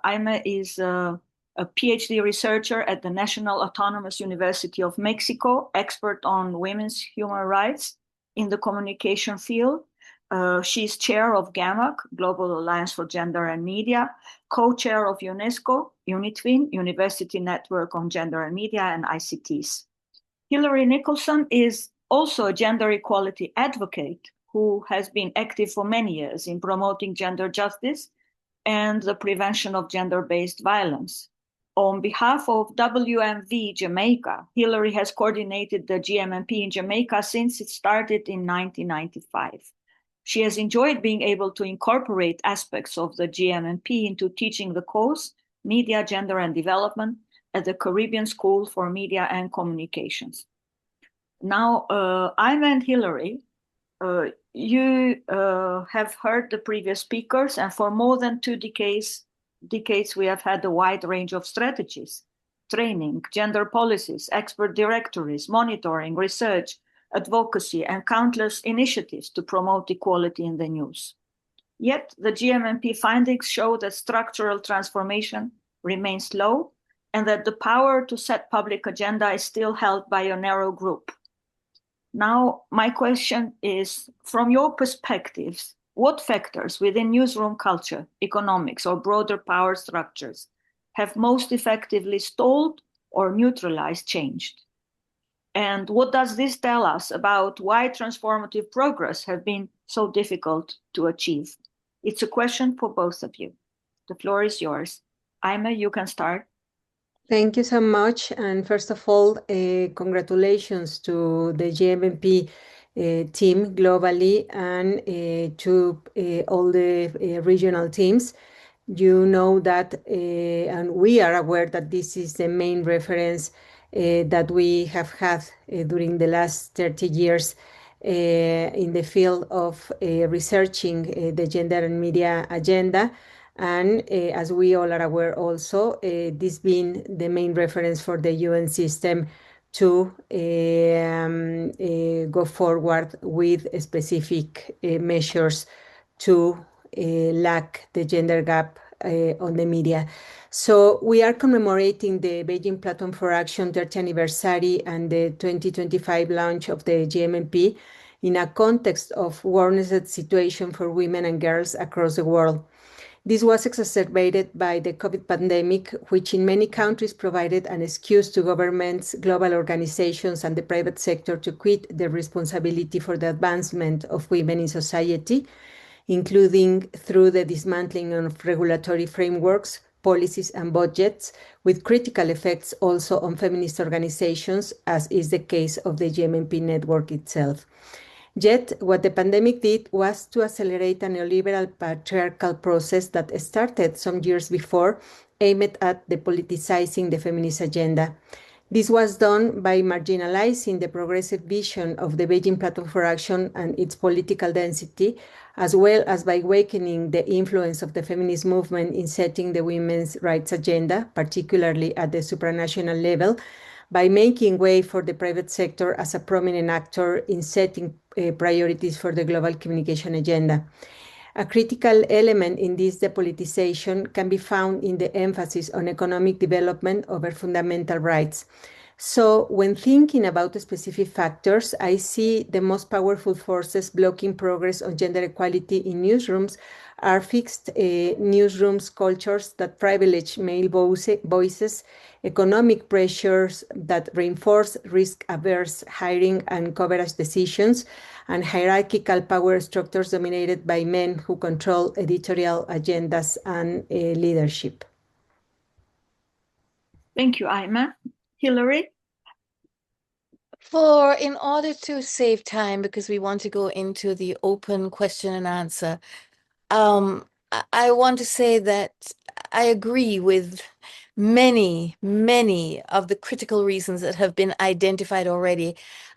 B: Aime is a PhD researcher at the National Autonomous University of Mexico, expert on women's human rights in the communication field. She's chair of GAMAG, Global Alliance for Gender and Media, co-chair of UNESCO, UNITWIN, University Network on Gender and Media and ICTs. Hilary Nicholson is also a gender equality advocate who has been active for many years in promoting gender justice and the prevention of gender-based violence. On behalf of WMV Jamaica, Hilary has coordinated the GMMP in Jamaica since it started in 1995. She has enjoyed being able to incorporate aspects of the GMMP into teaching the course, Media, Gender and Development, at the Caribbean School for Media and Communications. Now, Aime and Hilary, you have heard the previous speakers, and for more than 2 decades, we have had a wide range of strategies, training, gender policies, expert directories, monitoring, research, advocacy, and countless initiatives to promote equality in the news. Yet, the GMMP findings show that structural transformation remains low and that the power to set public agenda is still held by a narrow group. Now, my question is, from your perspectives, what factors within newsroom culture, economics, or broader power structures have most effectively stalled or neutralized change? And what does this tell us about why transformative progress has been so difficult to achieve? It's a question for both of you. The floor is yours. Aime, you can start.
H: Thank you so much. And first of all, congratulations to the GMMP team globally and to all the regional teams. You know that, and we are aware that this is the main reference that we have had during the last 30 years in the field of researching the gender and media agenda. And as we all are aware also, this being the main reference for the UN system to go forward with specific measures to lack the gender gap on the media. So we are commemorating the Beijing Platform for Action 30th anniversary and the 2025 launch of the GMMP in a context of worsened situation for women and girls across the world. This was exacerbated by the COVID pandemic, which in many countries provided an excuse to governments, global organizations, and the private sector to quit their responsibility for the advancement of women in society, including through the dismantling of regulatory frameworks, policies, and budgets, with critical effects also on feminist organizations, as is the case of the GMMP network itself. Yet, what the pandemic did was to accelerate a neoliberal patriarchal process that started some years before, aimed at depoliticizing the feminist agenda. This was done by marginalizing the progressive vision of the Beijing Platform for Action and its political density, as well as by weakening the influence of the feminist movement in setting the women's rights agenda, particularly at the supranational level, by making way for the private sector as a prominent actor in setting priorities for the global communication agenda. A critical element in this depoliticization can be found in the emphasis on economic development over fundamental rights. So when thinking about specific factors, I see the most powerful forces blocking progress on gender equality in newsrooms are fixed newsrooms cultures that privilege male voices, economic pressures that reinforce risk-averse hiring and coverage decisions, and hierarchical power structures dominated by men who control editorial agendas and leadership.
B: Thank you, Aime. Hilary?
I: In order to save time, because we want to go into the open question and answer, I want to say that I agree with many, many of the critical reasons that have been identified already,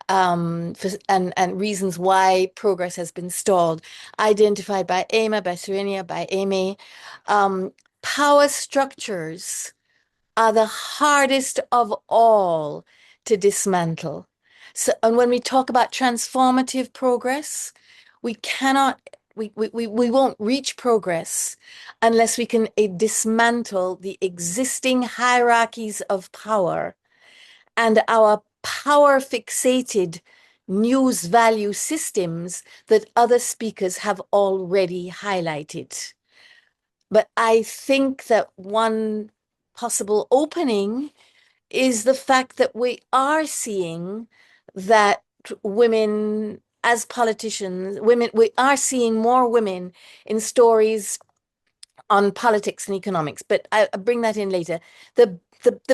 I: and reasons why progress has been stalled, identified by Emma, by Serenia, by Amy. Power structures are the hardest of all to dismantle. So, and when we talk about transformative progress, we cannot, we won't reach progress unless we can dismantle the existing hierarchies of power and our power fixated news value systems that other speakers have already highlighted. But I think that one possible opening is the fact that we are seeing that women as politicians, we are seeing more women in stories on politics and economics, but I bring that in later. The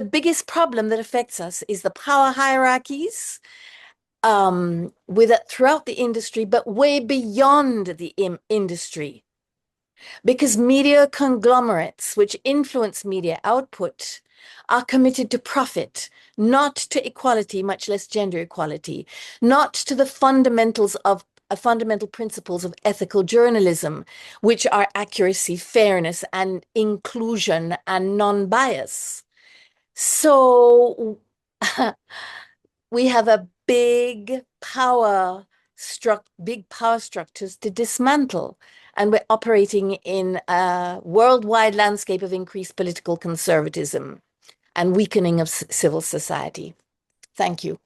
I: biggest problem that affects us is the power hierarchies throughout the industry, but way beyond the industry. Because media conglomerates, which influence media output, are committed to profit, not to equality, much less gender equality, not to the fundamental principles of ethical journalism, which are accuracy, fairness, and inclusion and non-bias. So we have a big power structures to dismantle. And we're operating in a worldwide landscape of increased political conservatism and weakening of civil society. Thank you.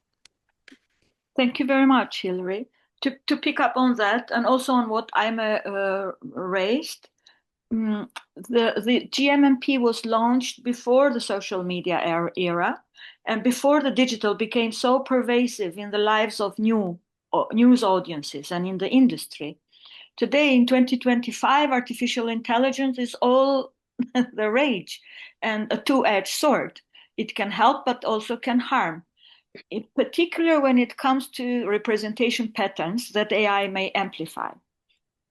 B: Thank you very much, Hilary. To pick up on that and also on what I'm raised, the GMMP was launched before the social media era and before the digital became so pervasive in the lives of news audiences and in the industry. Today, in 2025, artificial intelligence is all the rage and a two-edged sword. It can help, but also can harm. In particular, when it comes to representation patterns that AI may amplify.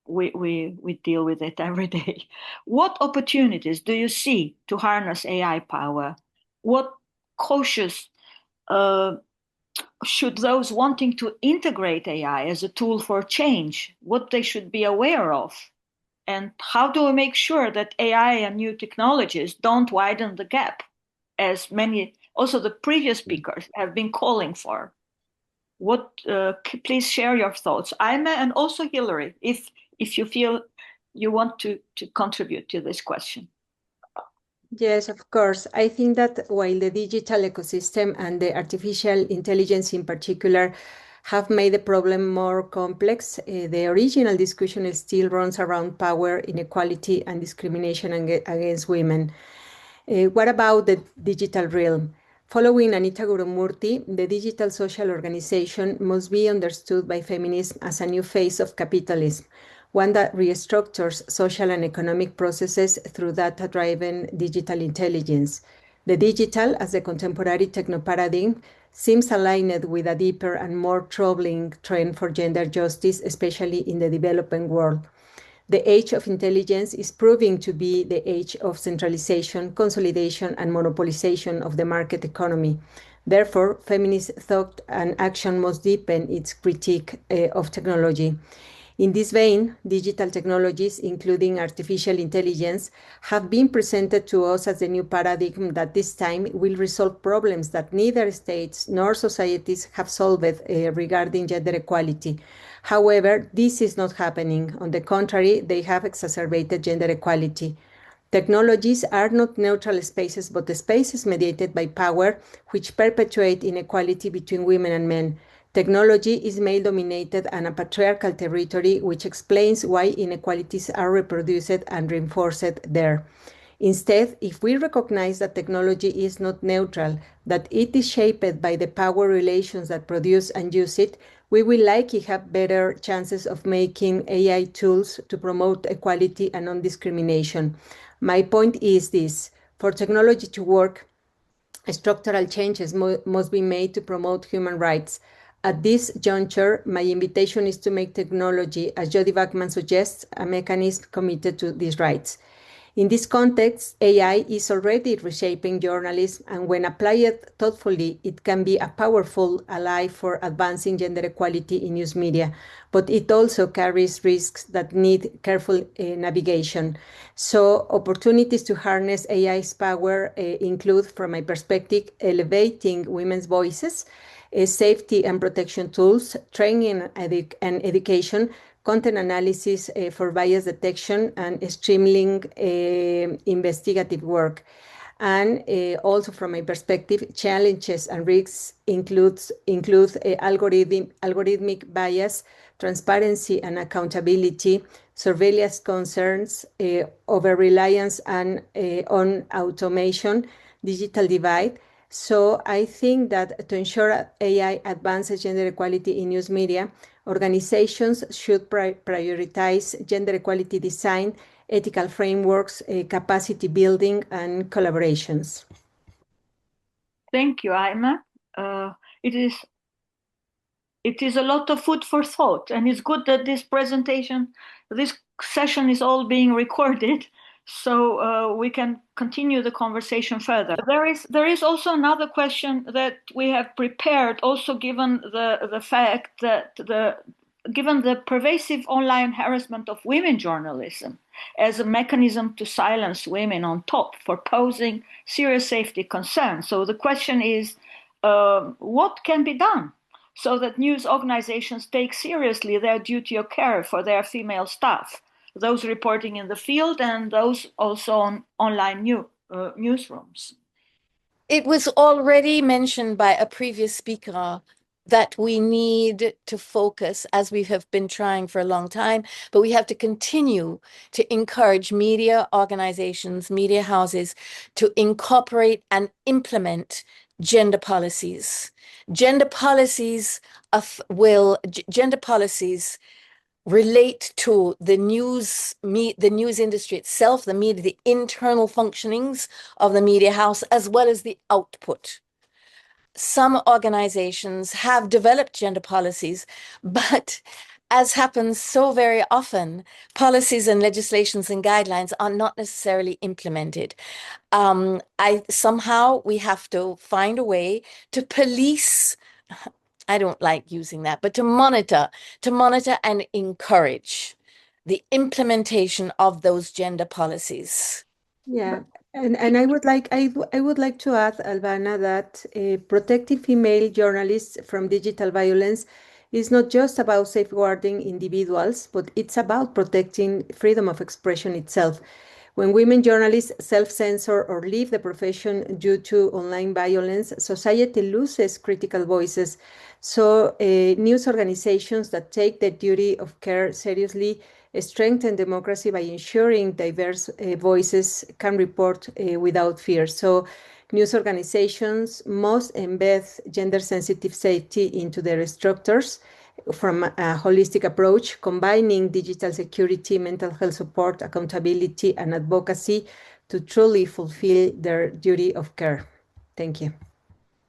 B: We deal with it every day. What opportunities do you see to harness AI power? What cautious should those wanting to integrate AI as a tool for change, what they should be aware of? And how do we make sure that AI and new technologies don't widen the gap, as many, also the previous speakers have been calling for? Please share your thoughts, Aime, and also Hilary, if you feel you want to contribute to this question.
H: Yes, of course. I think that while the digital ecosystem and the artificial intelligence in particular have made the problem more complex, the original discussion still runs around power, inequality, and discrimination against women. What about the digital realm? Following Anita Gurumurthy, the digital social organization must be understood by feminism as a new phase of capitalism, one that restructures social and economic processes through data-driven digital intelligence. The digital, as a contemporary techno-paradigm, seems aligned with a deeper and more troubling trend for gender justice, especially in the developing world. The age of intelligence is proving to be the age of centralization, consolidation, and monopolization of the market economy. Therefore, feminist thought and action must deepen its critique of technology. In this vein, digital technologies, including artificial intelligence, have been presented to us as the new paradigm that this time will resolve problems that neither states nor societies have solved regarding gender equality. However, this is not happening. On the contrary, they have exacerbated gender equality. Technologies are not neutral spaces, but the spaces mediated by power, which perpetuate inequality between women and men. Technology is male-dominated and a patriarchal territory, which explains why inequalities are reproduced and reinforced there. Instead, if we recognize that technology is not neutral, that it is shaped by the power relations that produce and use it, we will likely have better chances of making AI tools to promote equality and non-discrimination. My point is this: for technology to work, structural changes must be made to promote human rights. At this juncture, my invitation is to make technology, as Jody Bachman suggests, a mechanism committed to these rights. In this context, AI is already reshaping journalism, and when applied thoughtfully, it can be a powerful ally for advancing gender equality in news media, but it also carries risks that need careful navigation. So opportunities to harness AI's power include, from my perspective, elevating women's voices, safety and protection tools, training and education, content analysis for bias detection, and streamlining investigative work. And also, from my perspective, challenges and risks include algorithmic bias, transparency and accountability, surveillance concerns, over-reliance on automation, digital divide. So I think that to ensure AI advances gender equality in news media, organizations should prioritize gender equality design, ethical frameworks, capacity building, and collaborations.
B: Thank you, Aima. It is a lot of food for thought, and it's good that this session is all being recorded, so we can continue the conversation further. There is also another question that we have prepared, also given the fact that given the pervasive online harassment of women journalism as a mechanism to silence women on top for posing serious safety concerns. So the question is, what can be done so that news organizations take seriously their duty of care for their female staff, those reporting in the field and those also on online newsrooms?
I: It was already mentioned by a previous speaker that we need to focus, as we have been trying for a long time, but we have to continue to encourage media organizations, media houses to incorporate and implement gender policies. Gender policies relate to the news industry itself, the media, the internal functionings of the media house, as well as the output. Some organizations have developed gender policies, but as happens so very often, policies and legislations and guidelines are not necessarily implemented. Somehow we have to find a way to police, I don't like using that, but to monitor and encourage the implementation of those gender policies.
H: Yeah, and I would like to add, Albana, that protecting female journalists from digital violence is not just about safeguarding individuals, but it's about protecting freedom of expression itself. When women journalists self-censor or leave the profession due to online violence, society loses critical voices. So news organizations that take the duty of care seriously strengthen democracy by ensuring diverse voices can report without fear. So news organizations must embed gender-sensitive safety into their structures from a holistic approach, combining digital security, mental health support, accountability, and advocacy to truly fulfill their duty of care. Thank you.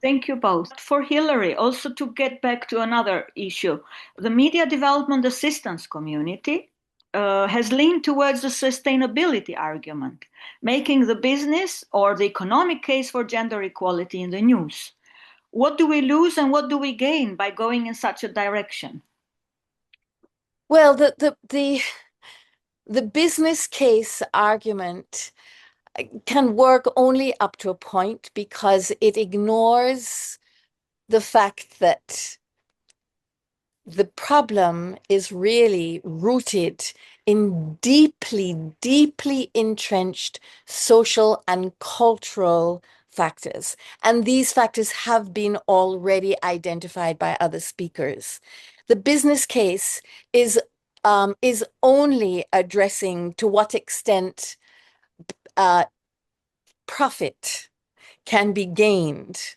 B: Thank you both. For Hillary, also to get back to another issue, the media development assistance community has leaned towards the sustainability argument, making the business or the economic case for gender equality in the news. What do we lose and what do we gain by going in such a direction?
I: Well, the business case argument can work only up to a point because it ignores the fact that the problem is really rooted in deeply, deeply entrenched social and cultural factors. And these factors have been already identified by other speakers. The business case is only addressing to what extent profit can be gained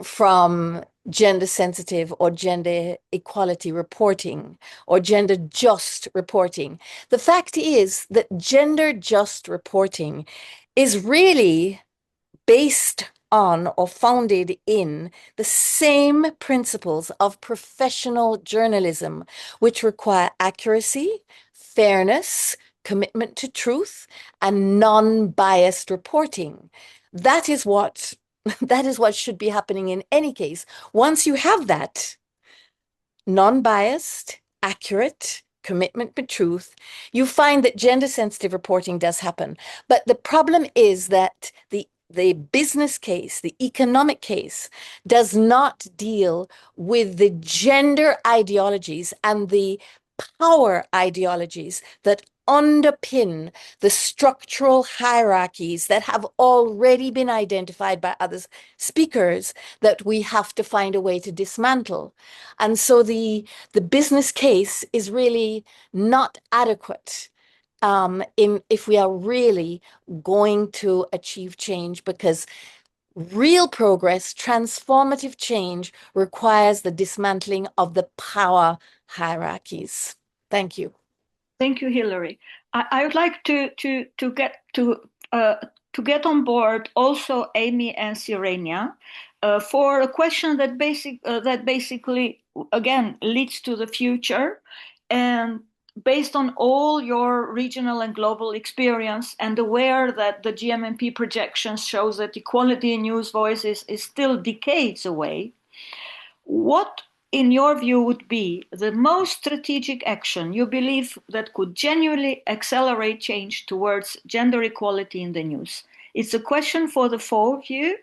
I: from gender sensitive or gender equality reporting or gender just reporting. The fact is that gender just reporting is really based on or founded in the same principles of professional journalism, which require accuracy, fairness, commitment to truth, and non-biased reporting. That is what should be happening in any case. Once you have that, non-biased, accurate, commitment to truth, you find that gender-sensitive reporting does happen. But the problem is that the business case, the economic case, does not deal with the gender ideologies and the power ideologies that underpin the structural hierarchies that have already been identified by other speakers that we have to find a way to dismantle. And so the business case is really not adequate if we are really going to achieve change, because real progress, transformative change, requires the dismantling of the power hierarchies. Thank you.
B: Thank you, Hilary. I would like to get on board also Amy and Sirenia for a question that basically again leads to the future, and based on all your regional and global experience, and aware that the GMMP projections shows that equality in news voices is still decades away, what in your view would be the most strategic action you believe that could genuinely accelerate change towards gender equality in the news? It's a question for the four of you.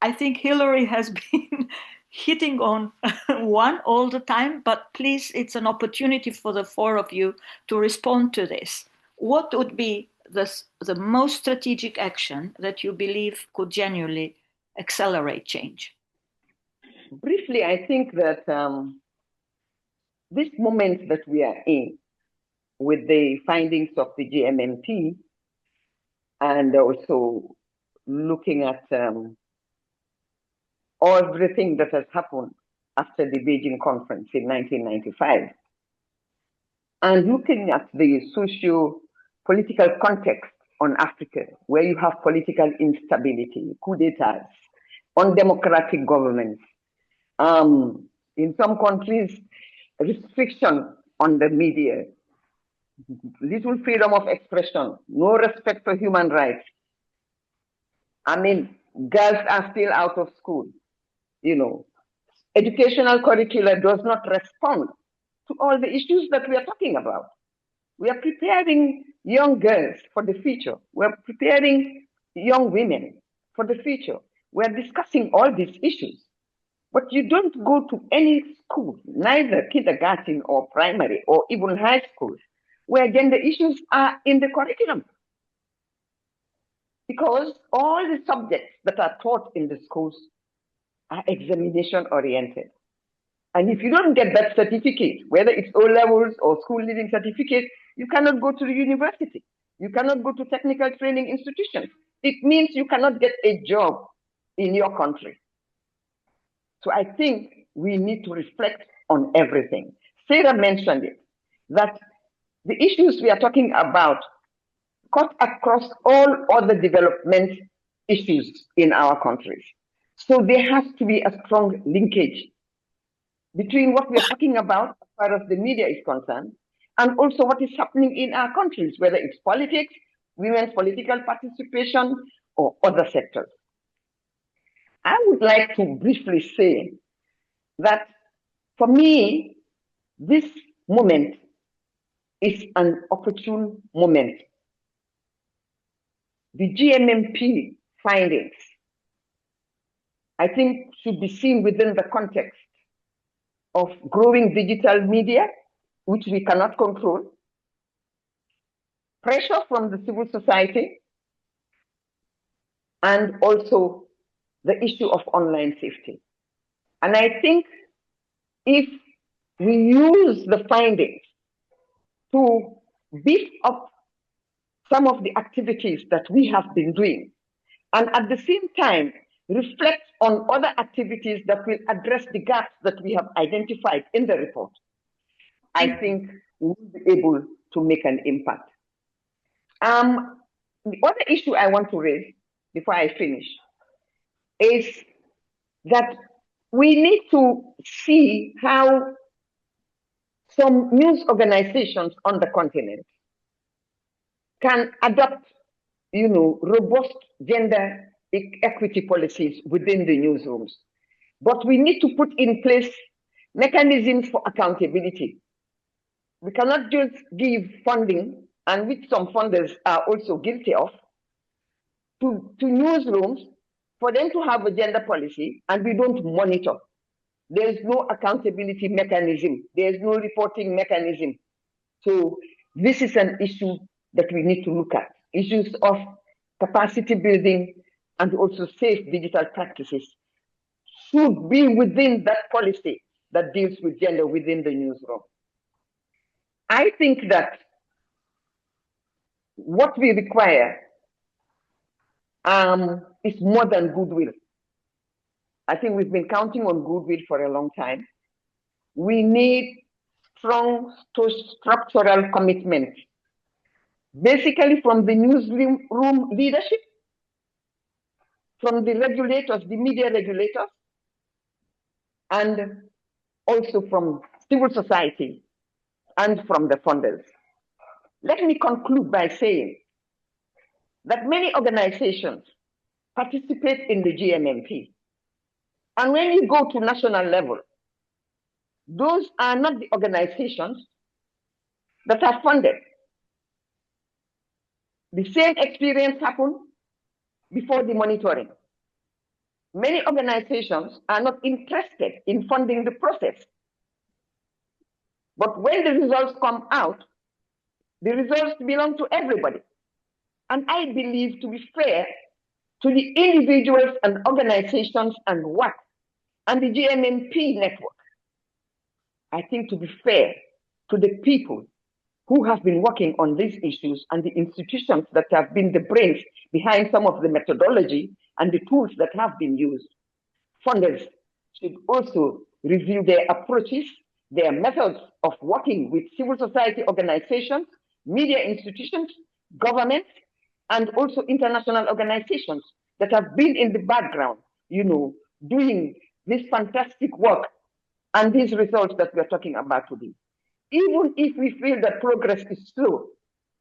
B: I think Hilary has been hitting on one all the time, but please, it's an opportunity for the four of you to respond to this. What would be the most strategic action that you believe could genuinely accelerate change?
E: Briefly, I think that this moment that we are in, with the findings of the GMMP, and also looking at everything that has happened after the Beijing conference in 1995, and looking at the socio-political context on Africa, where you have political instability, coup d'etats, undemocratic governments, in some countries, restriction on the media, little freedom of expression, no respect for human rights. I mean, girls are still out of school, you know. Educational curricula does not respond to all the issues that we are talking about. We are preparing young girls for the future. We are preparing young women for the future. We are discussing all these issues. But you don't go to any school, neither kindergarten or primary or even high school, where gender issues are in the curriculum. Because all the subjects that are taught in the schools are examination oriented. And if you don't get that certificate, whether it's O levels or school leaving certificate, you cannot go to the university. You cannot go to technical training institutions. It means you cannot get a job in your country. So I think we need to reflect on everything. Sarah mentioned it, that the issues we are talking about cut across all other development issues in our countries. So there has to be a strong linkage between what we're talking about as far as the media is concerned, and also what is happening in our countries, whether it's politics, women's political participation, or other sectors. I would like to briefly say that for me, this moment is an opportune moment. The GMMP findings, I think, should be seen within the context of growing digital media, which we cannot control, pressure from the civil society, and also the issue of online safety. And I think if we use the findings to beef up some of the activities that we have been doing, and at the same time reflect on other activities that will address the gaps that we have identified in the report, I think we'll be able to make an impact. The other issue I want to raise before I finish is that we need to see how some news organizations on the continent can adopt, robust gender equity policies within the newsrooms. But we need to put in place mechanisms for accountability. We cannot just give funding, and which some funders are also guilty of, to newsrooms for them to have a gender policy and we don't monitor. There is no accountability mechanism. There is no reporting mechanism. So this is an issue that we need to look at. Issues of capacity building and also safe digital practices should be within that policy that deals with gender within the newsroom. I think that what we require is more than goodwill. I think we've been counting on goodwill for a long time. We need strong structural commitment, basically from the newsroom leadership, from the regulators, the media regulators, and also from civil society and from the funders. Let me conclude by saying that many organizations participate in the GMMP. And when you go to national level, those are not the organizations that are funded. The same experience happened before the monitoring. Many organizations are not interested in funding the process. But when the results come out, the results belong to everybody. And I believe, to be fair to the individuals and organizations and what, and the GMMP network, I think to be fair to the people who have been working on these issues and the institutions that have been the brains behind some of the methodology and the tools that have been used, funders should also review their approaches, their methods of working with civil society organizations, media institutions, governments, and also international organizations that have been in the background, doing this fantastic work and these results that we're talking about today. Even if we feel that progress is slow,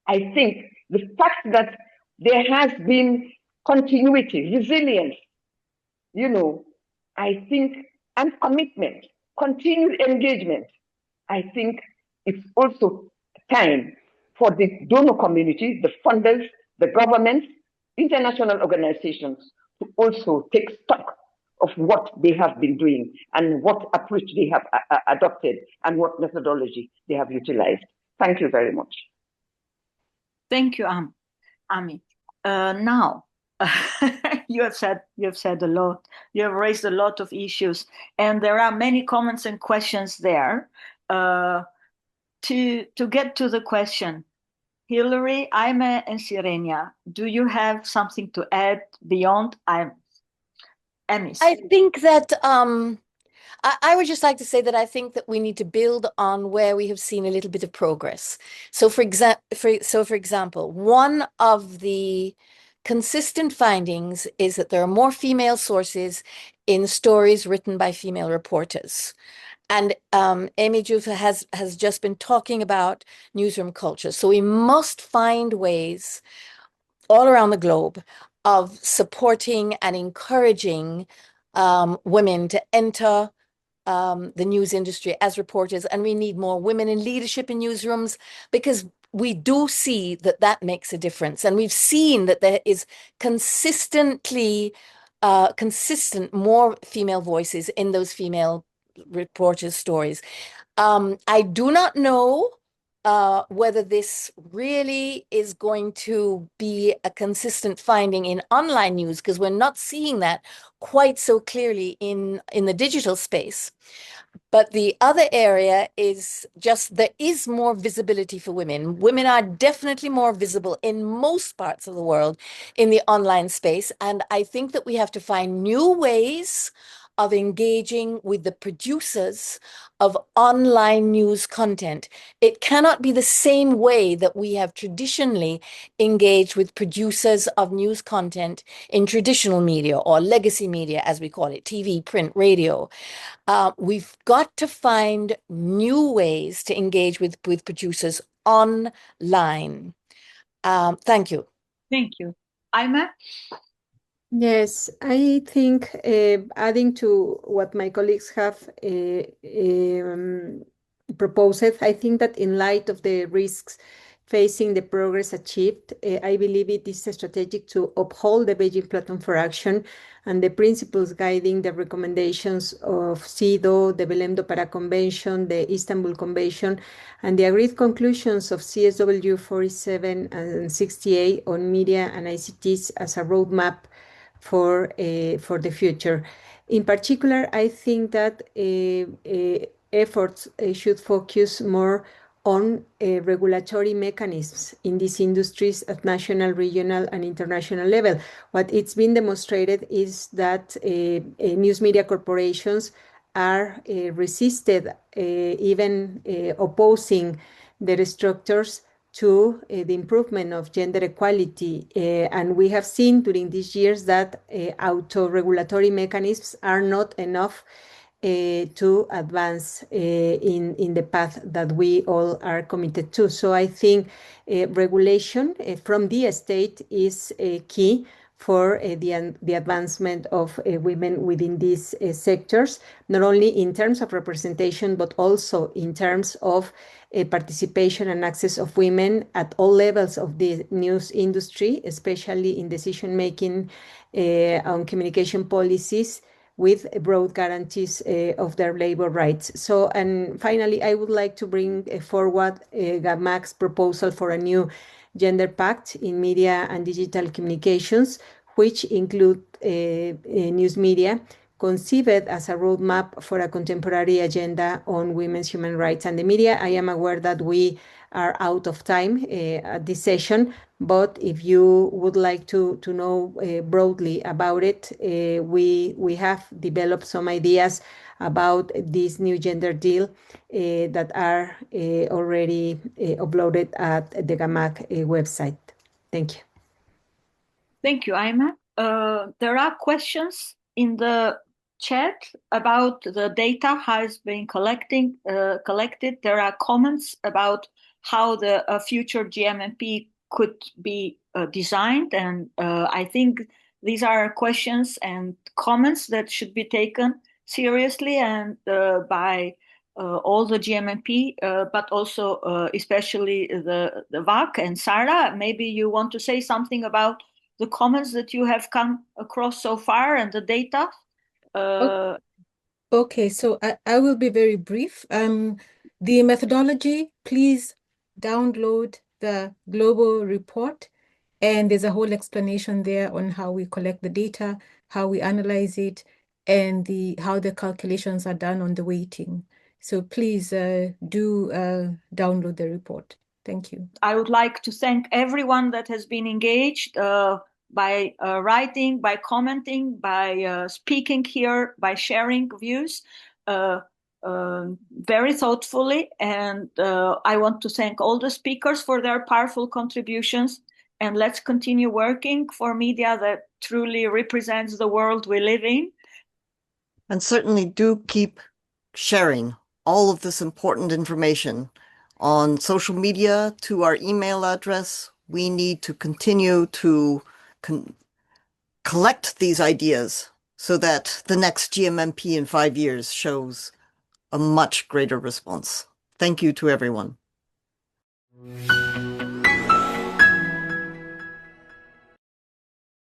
E: I think the fact that there has been continuity, resilience, I think, and commitment, continued engagement, I think it's also time for the donor community, the funders, the governments, international organizations to also take stock of what they have been doing and what approach they have adopted and what methodology they have utilized. Thank you very much.
B: Thank you, Ami. Now, you have said a lot. You have raised a lot of issues, and there are many comments and questions there. To get to the question, Hilary, Aime, and Sirenia, do you have something to add beyond Ami's?
I: I think that I would just like to say that I think that we need to build on where we have seen a little bit of progress. So for example, one of the consistent findings is that there are more female sources in stories written by female reporters. And Amy Jufa has just been talking about newsroom culture. So we must find ways all around the globe of supporting and encouraging women to enter the news industry as reporters. And we need more women in leadership in newsrooms, because we do see that that makes a difference. And we've seen that there is consistent more female voices in those female reporters' stories. I do not know whether this really is going to be a consistent finding in online news, because we're not seeing that quite so clearly in the digital space. But the other area is just there is more visibility for women. Women are definitely more visible in most parts of the world in the online space. And I think that we have to find new ways of engaging with the producers of online news content. It cannot be the same way that we have traditionally engaged with producers of news content in traditional media, or legacy media, as we call it, TV, print, radio. We've got to find new ways to engage with producers online. Thank you.
B: Thank you. Aima?
H: Yes, I think adding to what my colleagues have proposed, I think that in light of the risks facing the progress achieved, I believe it is strategic to uphold the Beijing Platform for Action and the principles guiding the recommendations of CEDAW, the Belém do Pará Convention, the Istanbul Convention, and the agreed conclusions of CSW 47 and 68 on media and ICTs as a roadmap for the future. In particular, I think that efforts should focus more on regulatory mechanisms in these industries at national, regional, and international level. What it's been demonstrated is that news media corporations are resisted, even opposing their structures to the improvement of gender equality. And we have seen during these years that auto-regulatory mechanisms are not enough to advance in the path that we all are committed to. So I think regulation from the state is key for the advancement of women within these sectors, not only in terms of representation, but also in terms of participation and access of women at all levels of the news industry, especially in decision-making on communication policies with broad guarantees of their labor rights. So, and finally, I would like to bring forward GAMAG's proposal for a new gender pact in media and digital communications, which include news media, conceived as a roadmap for a contemporary agenda on women's human rights and the media. I am aware that we are out of time at this session, but if you would like to know broadly about it, we have developed some ideas about this new gender deal that are already uploaded at the GAMAG website. Thank you.
B: Thank you, Aima. There are questions in the chat about the data has been collected. There are comments about how the future GMMP could be designed. And I think these are questions and comments that should be taken seriously and by all the GMMP, but also especially the VAC and Sara. Maybe you want to say something about the comments that you have come across so far and the data.
D: Okay, so I will be very brief. The methodology, please download the global report, and there's a whole explanation there on how we collect the data, how we analyze it, and how the calculations are done on the weighting. So please do download the report. Thank you.
B: I would like to thank everyone that has been engaged by writing, by commenting, by speaking here, by sharing views very thoughtfully. And I want to thank all the speakers for their powerful contributions. And let's continue working for media that truly represents the world we live in.
A: And certainly do keep sharing all of this important information on social media to our email address. We need to continue to collect these ideas so that the next GMMP in 5 years shows a much greater response. Thank you to everyone.